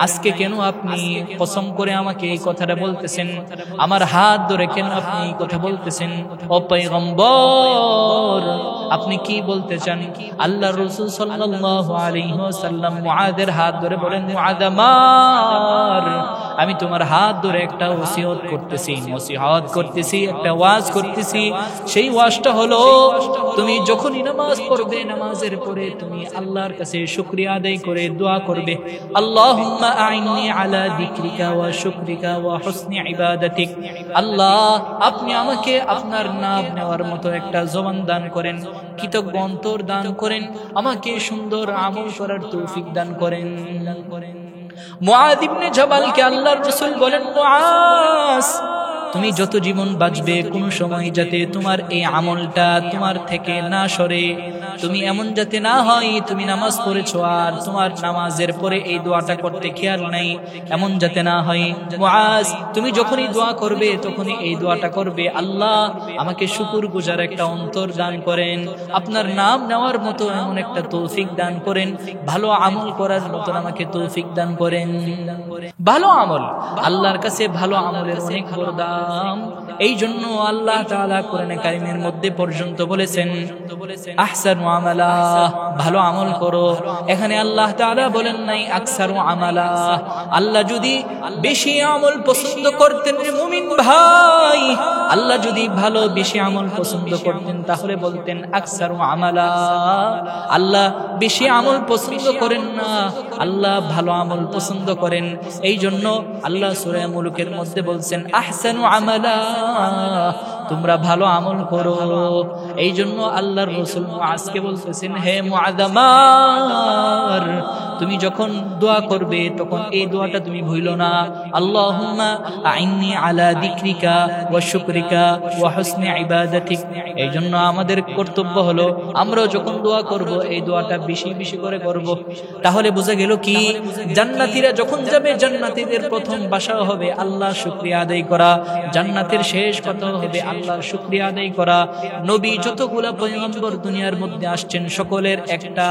আজকে কেন আপনি কসম করে আমাকে এই কথাটা বলতেছেন? আমার হাত ধরে কেন আপনি এই কথা বলতেছেন? ও পয়গম্বর, আপনি কি বলতে চান? আল্লাহর রাসূল সাল্লাল্লাহু আলাইহি ওয়াসাল্লাম মুআদের হাত ধরে বলেন, মুআদ আমার, আমি তোমার হাত ধরে একটা ওসিয়ত করতেছি, নসিহত করতেছি, একটা ওয়াজ করতেছি। সেই ওয়াজটা হলো, তুমি যখনই নামাজ পড়বে, নামাজের পরে তুমি আল্লাহর কাছে শুকরিয়া আদায় করে দোয়া করবে, আল্লাহুম্মা আইন্নি আলা যিকরিকা ওয়া শুকরিকা ওয়া হুসনি ইবাদাতিক। আল্লাহ, আপনি আমাকে আপনার নাম নেওয়ার মতো একটা জবান দান করেন, কৃতজ্ঞ অন্তর দান করেন, আমাকে সুন্দর আমল করার তৌফিক দান করেন। মুআদ ইবনে জাবালকে আল্লাহর রাসূল বলেন, মুআজ, তুমি যত জীবন বাঁচবে কোন সময় যাতে তোমার এই আমলটা তোমার থেকে না সরে, তুমি এমন যাতে না হয় তুমি নামাজ পড়েছো আর তোমার নামাজের পরে এই দোয়াটা করতে খেয়াল নাই, এমন যাতে না হয়। মুআজ, তুমি যখনই দোয়া করবে তখনই এই দোয়াটা করবে, আল্লাহ আমাকে শুকরগুজার একটা অন্তর দান করেন, আপনার নাম নেওয়ার মতো এমন একটা তৌফিক দান করেন, ভালো আমল করার মতো আমাকে তৌফিক দান করেন। ভালো আমল, আল্লাহর কাছে ভালো আমলের অনেক বড় দাম। এই জন্য আল্লাহ তাআলা কোরআনে কারীমের মধ্যে পর্যন্ত বলেছেন, আহসানু আমালা, ভালো আমল করো। এখানে আল্লাহ তাআলা বলেন নাই আকসারু আমালা। আল্লাহ যদি বেশি আমল পছন্দ করতেন, মুমিন ভাই, আল্লাহ যদি ভালো বেশি আমল পছন্দ করতেন তাহলে বলতেন আকসারু আমালা। আল্লাহ বেশি আমল পছন্দ করেন না, আল্লাহ ভালো আমল পছন্দ করেন। এই জন্য আল্লাহ সূরা মুলুকের মধ্যে বলছেন, আহসানু আমালা, তোমরা ভালো আমল করো। এই জন্য আল্লাহর রাসূল মুআজকে বলতেছেন, হে মুআদ আমার, তুমি যখন দোয়া করবে তখন এই দোয়াটা তুমি ভুলো না, আল্লাহুম্মা আইন্নি আলা যিকরিকা ওয়া শুকরিকা ওয়া হুসনি ইবাদাতিক। এই জন্য আমাদের কর্তব্য হলো আমরা যখন দোয়া করব এই দোয়াটা বেশি বেশি করে করব। তাহলে বোঝা গেল কি, জান্নাতীরা যখন যাবে জান্নাতীদের প্রথম ভাষা হবে আল্লাহ শুকরিয়া আদায় করা, জান্নাতের শেষ কথা হবে আল্লাহর শুকরিয়া আদায় করা। নবী যতগুলা পয়গম্বর দুনিয়ার মধ্যে আসছেন সকলের একটা,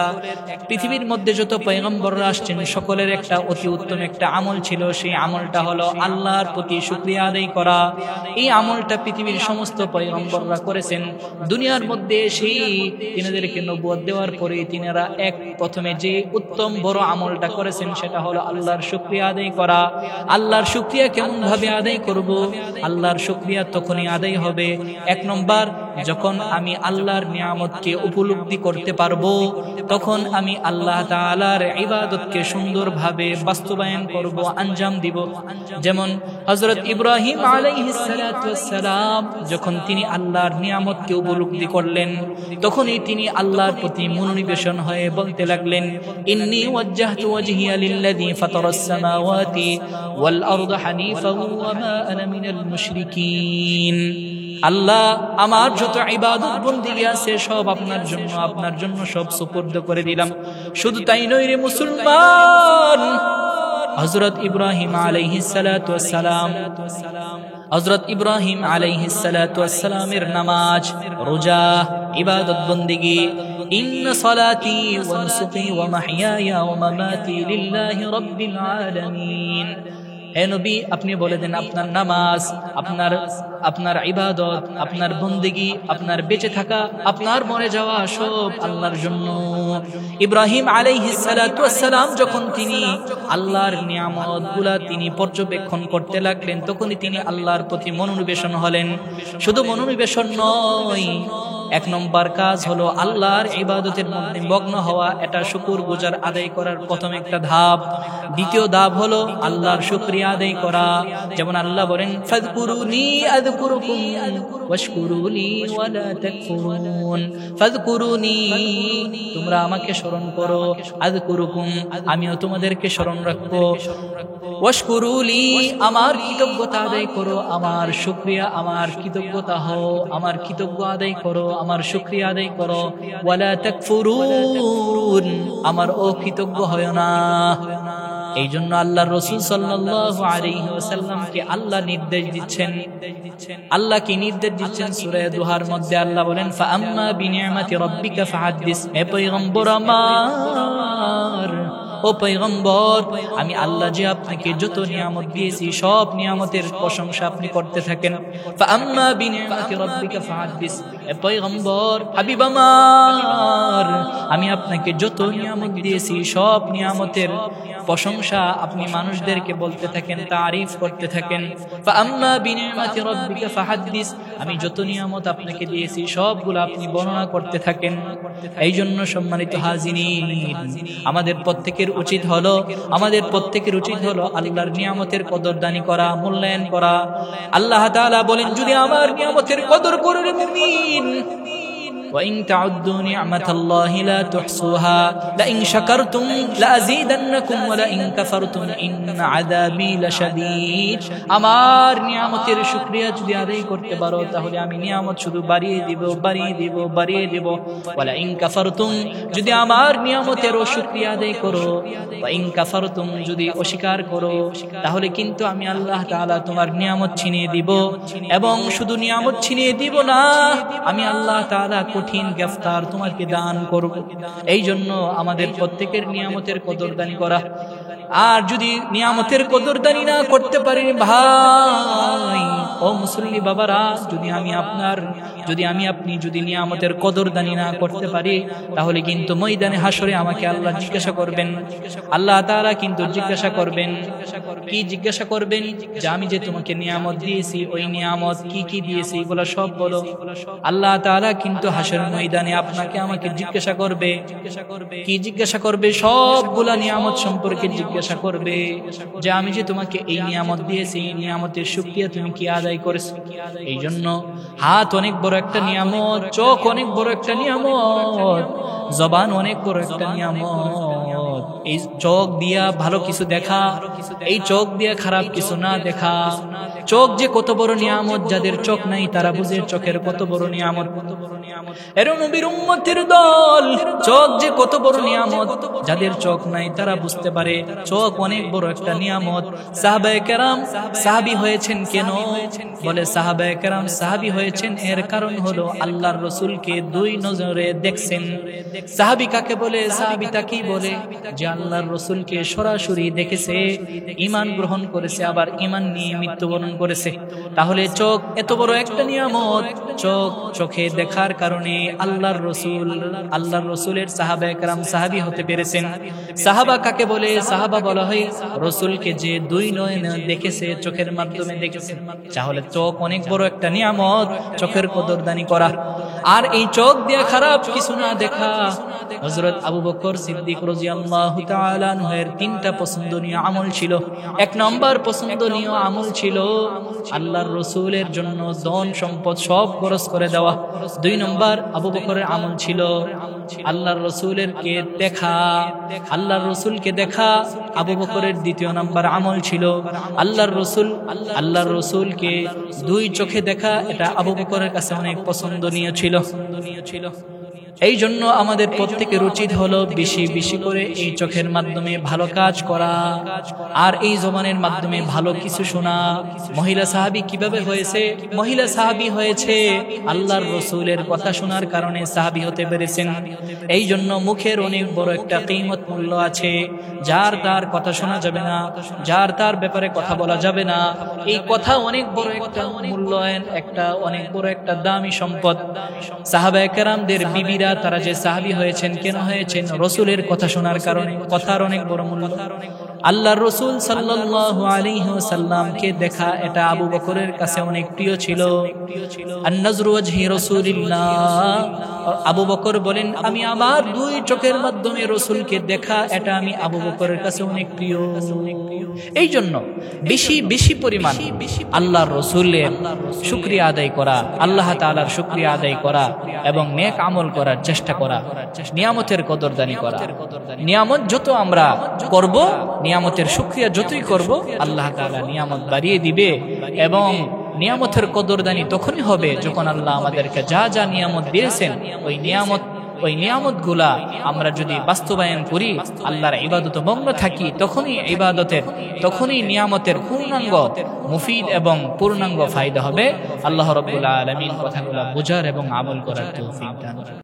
পৃথিবীর মধ্যে যত পয়গম্বররা আসছেন সকলের একটা অতি উত্তম একটা আমল ছিল, সেই আমলটা হলো আল্লাহর প্রতি শুকরিয়া আদায় করা। এই আমলটা পৃথিবীর সমস্ত পয়গম্বররা করেছেন। দুনিয়ার মধ্যে সেই তিনাদেরকে নবুয়ত দেওয়ার পরে তিনারা এক প্রথমে যে উত্তম বড় আমলটা করেছেন সেটা হলো আল্লাহর শুকরিয়া আদায় করা। আল্লাহর শুকরিয়া কেমন ভাবে আদায় করব? আল্লাহর শুকরিয়া তখনই আদায় হবে, এক নম্বর যখন আমি আল্লাহর নিয়ামতকে উপলব্ধি করতে পারবো, তখন আমি আল্লাহ তাআলার ইবাদতকে সুন্দরভাবে বাস্তবায়ন করব, আঞ্জাম দিব। যেমন হযরত ইব্রাহিম আলাইহিস সালাতু ওয়াস সালাম যখন তিনি আল্লাহর নিয়ামতকে উপলব্ধি করলেন তখনই তিনি আল্লাহর প্রতি মনোনিবেশন হয়ে বলতে লাগলেন, ইন্নী ওয়াজ্জাহতু ওয়াজহিয়া লিল্লাযী ফাতারাস সামাওয়াতি ওয়াল আরদা হানিফান ওয়া মা আনা মিনাল মুশরিকিন। আল্লাহ আমার যত ইবাদত বন্দেগী আছে সব আপনার জন্য সব সুপর্দ করে দিলাম। শুধু তাই নয় রে মুসলমান, হযরত ইব্রাহিম আলাইহিস সালাতু ওয়াস সালাম, হযরত ইব্রাহিম আলাইহিস সালাতু ওয়াস সালামের নামাজ, রোজা, ইবাদত বন্দেগী, ইন্না সলাতি ওয়া নুসুকি ওয়া মাহইয়ায়া ওয়া মামাতি লিল্লাহি রাব্বিল আলামিন। হে নবী, আপনি বলে দেন আপনার নামাজ, আপনার ইবাদত, আপনার বন্দেগী, আপনার বেঁচে থাকা, আপনার মরে যাওয়া সব আল্লাহর জন্য। ইব্রাহিম আলাইহিস সালাতু ওয়াস সালাম যখন তিনি আল্লাহর নিয়ামতগুলা তিনি পর্যবেক্ষণ করতে লাগলেন, তখনই তিনি আল্লাহর প্রতি মনোনিবেশন হলেন। শুধু মনোনিবেশন নয়, এক নম্বর কাজ হলো আল্লাহর ইবাদতের মধ্যে মগ্ন হওয়া, এটা শুকর গুজার আদায় করার প্রথম একটা ধাপ। দ্বিতীয় ধাপ হলো আল্লাহর শুকরিয়া আদায় করা। যেমন আল্লাহ বলেন, ফাযকুরুনি আযকুরুকুম ওয়াশকুরুলি ওয়ালা তাকফুরুন। ফাযকুরুনি, তোমরা আমাকে স্মরণ করো, আযকুরুকুম, আমিও তোমাদেরকে স্মরণ রাখবো, ওয়াশকুরুলি, আমার কৃতজ্ঞতা আদায় করো, আমার শুকরিয়া, আমার কৃতজ্ঞতা হও, আমার কৃতজ্ঞ আদায় করো, আমার শুকরিয়া আদায় করো, ওয়ালা তাকফুরুন, আমার অকৃতজ্ঞ হয় না। এই জন্য আল্লাহর রাসূল সাল্লাল্লাহু আলাইহি ওয়াসাল্লামকে আল্লাহ নির্দেশ দিচ্ছেন। আল্লাহ কি নির্দেশ দিচ্ছেন? সূরা দুহার মধ্যে আল্লাহ বলেন, ফাআম্মা বিনিআমাতি রাব্বিকা ফাহাদ্দিস। হে পয়গম্বর আমার, ও পয়গম্বর, আমি আল্লাহ যে আপনাকে যত নিয়ামত দিয়েছি সব নিয়ামতের প্রশংসা আপনি করতে থাকেন। ফাআম্মা বিনিআমাতি রাব্বিকা ফাহাদ্দিস। হে পয়গম্বর, হাবিব আমার, আমি আপনাকে যত নিয়ামত দিয়েছি সব নিয়ামতের প্রশংসা আপনি মানুষদেরকে বলতে থাকেন, তারিফ করতে থাকেন। ফাআম্মা বিনিআমাতি রাব্বিকা ফাহাদ্দিস, আমি যত নিয়ামত আপনাকে দিয়েছি সবগুলো আপনি বর্ণনা করতে থাকেন। এই জন্য সম্মানিত হাজিরিন, আমাদের প্রত্যেকের উচিত হলো আল্লাহর নিয়ামতের কদরদানি করা, মূল্যায়ন করা। আল্লাহ তাআলা বলেন, যদি আমার নিয়ামতের কদর করে মুমিন, وَإِن تَعُدُّوا نِعْمَةَ اللَّهِ لَا تُحْصُوهَا لَئِن شَكَرْتُمْ لَأَزِيدَنَّكُمْ وَلَئِن كَفَرْتُمْ إِنَّ عَذَابِي لَشَدِيدٌ। আমার নিয়ামতের শুকরিয়া যদি আদায় করতে পারো তাহলে আমি নিয়ামত শুধু বাড়িয়ে দিব। وَلَئِن كَفَرْتُمْ, যদি আমার নিয়ামতের শুকরিয়া আদায় করো, وَإِن كَفَرْتُمْ, যদি অস্বীকার করো, তাহলে কিন্তু আমি আল্লাহ তাআলা তোমার নিয়ামত ছিনিয়ে দিব। এবং শুধু নিয়ামত ছিনিয়ে দিব না, আমি আল্লাহ তাআলা কঠিন গ্রেফতার তোমাকে দান করব। এই জন্য আমাদের প্রত্যেকের নিয়ামতের কদরদানি করা। আর যদি নিয়ামতের কদরদানি না করতে পারি ভাই ও মুসল্লি বাবারা, যদি আপনি নিয়ামতের কদরদানি না করতে পারি, তাহলে কিন্তু ময়দানে হাসরে আমাকে আল্লাহ জিজ্ঞাসা করবেন। আল্লাহ তাআলা কিন্তু জিজ্ঞাসা করবেন, কি জিজ্ঞাসা করবেন? যে আমি যে তোমাকে নিয়ামত দিয়েছি, ওই নিয়ামত কি কি দিয়েছি এগুলো সব বলো। আল্লাহ তাআলা কিন্তু হাসর ময়দানে আপনাকে আমাকে জিজ্ঞাসা করবে। কি জিজ্ঞাসা করবে? সবগুলা নিয়ামত সম্পর্কে জিজ্ঞাসা করবে, যে আমি যে তোমাকে এই নিয়ামত দিয়েছি, এই নিয়ামতের শুকরিয়া তুমি কি আদায় করেছো? এই জন্য হাত অনেক বড় একটা নিয়ামত, চোখ অনেক বড় একটা নিয়ামত, জবান অনেক বড় একটা নিয়ামত। এই চোখ দিয়া ভালো কিছু দেখা, এই চোখ দিয়া খারাপ কিছু না দেখা। চোখ যে কত বড় নিয়ামত, যাদের চোখ নাই তারা বুঝে চোখের কত বড় নিয়ামত। এর নবীর উম্মতের দল, চোখ যে কত বড় নিয়ামত, যাদের চোখ নাই তারা বুঝতে পারে চোখ অনেক বড় একটা নিয়ামত। সাহাবায়ে কেরাম সাহাবী হয়েছেন কেন? বলে সাহাবায়ে কেরাম সাহাবী হয়েছেন এর কারণ হলো আল্লাহর রাসূলকে দুই নজরে দেখছেন। সাহাবী কাকে বলে? সাহাবী তাকেই বলে যে আল্লাহর রাসূলকে সরাসরি দেখেছে, ঈমান গ্রহণ করেছে, আবার ঈমান নিয়ে মৃত্যুবরণ করেছে। তাহলে চোখ এত বড় একটা নিয়ামত, চোখে দেখার কারণে আল্লাহর রাসূলের সাহাবায়ে কেরাম সাহাবী হতে পেরেছেন। সাহাবা কাকে বলে? সাহাবা বলা হয় রাসূলকে যে দুই নয়নে দেখেছে, চোখের মাধ্যমে দেখেছে। তাহলে চোখ অনেক বড় একটা নিয়ামত, চোখের কদরদানি করা। আর এই চোখ দিয়ে খারাপ কিছু না দেখা। হযরত আবু বকর সিদ্দিক রাদিয়াল্লাহু রাদিয়াল্লাহু তাআলা আনহুর তিনটা পছন্দনীয় আমল ছিল। এক নম্বর পছন্দনীয় আমল ছিল আল্লাহর রাসূলের জন্য ধন সম্পদ সব খরচ করে দেওয়া। দুই নম্বর আবু বকরের আমল ছিল আল্লাহর রাসূলকে দেখা, আল্লাহর রাসূলকে দেখা। আবু বকরের দ্বিতীয় নম্বর আমল ছিল আল্লাহর রাসূলকে দুই চোখে দেখা। এটা আবু বকরের কাছে অনেক পছন্দনীয় ছিল। এই জন্য আমাদের প্রত্যেকের উচিত হলো বেশি বেশি করে এই চোখের মাধ্যমে ভালো কাজ করা আর এই জবানের মাধ্যমে ভালো কিছু শোনা। মহিলা সাহাবী কিভাবে হয়েছে? মহিলা সাহাবী হয়েছে আল্লাহর রাসূলের কথা শোনার কারণে সাহাবী হতে পেরেছেন। এই জন্য মুখের অনেক বড় একটা কিমত মূল্য আছে। যার তার কথা শোনা যাবে না, যার তার ব্যাপারে কথা বলা যাবে না। এই কথা অনেক বড় একটা মূল্যায়ন, একটা অনেক বড় একটা দামি সম্পদ। সাহাবায়ে কেরামদের বিবিরা তারা যে সাহাবী হয়েছেন, কেন হয়েছেন? রাসূলের কথা শোনার কারণে। কথার অনেক বড় মূল্য। আল্লাহর রাসূল সাল্লাল্লাহু আলাইহি ওয়াসাল্লামকে দেখা এটা আবু বকরের কাছে অনেক প্রিয় ছিল। আন-নাজরু ওয়াজহি রাসূলিল্লাহ। আবু বকর বলেন, আমি আমার দুই চোখের মাধ্যমে রাসূলকে দেখা, এটা আমি আবু বকরের কাছে অনেক প্রিয়। এই জন্য বেশি বেশি পরিমাণ আল্লাহর রাসূলের শুকরিয়া আদায় করা, আল্লাহ তাআলার শুকরিয়া আদায় করা এবং নেক আমল করার চেষ্টা করা, নিয়ামতের কদরদানি করা। নিয়ামত যত আমরা করব, নিয়ামতের শুকরিয়া যতই করব, আল্লাহ তাআলা নিয়ামত বাড়িয়ে দিবে। এবং নিয়ামতের কদরদানি তখনই হবে যখন আল্লাহ আমাদেরকে যা যা নিয়ামত দিয়েছেন ওই নিয়ামতগুলা আমরা যদি বাস্তবায়ন করি, আল্লাহর ইবাদতে মগ্ন থাকি, তখনই নিয়ামতের পূর্ণাঙ্গ মুফিদ এবং পূর্ণাঙ্গ ফায়দা হবে। আল্লাহ রাব্বুল আলামিন কথাগুলো বোঝার এবং আমল করার তৌফিক দান করুন।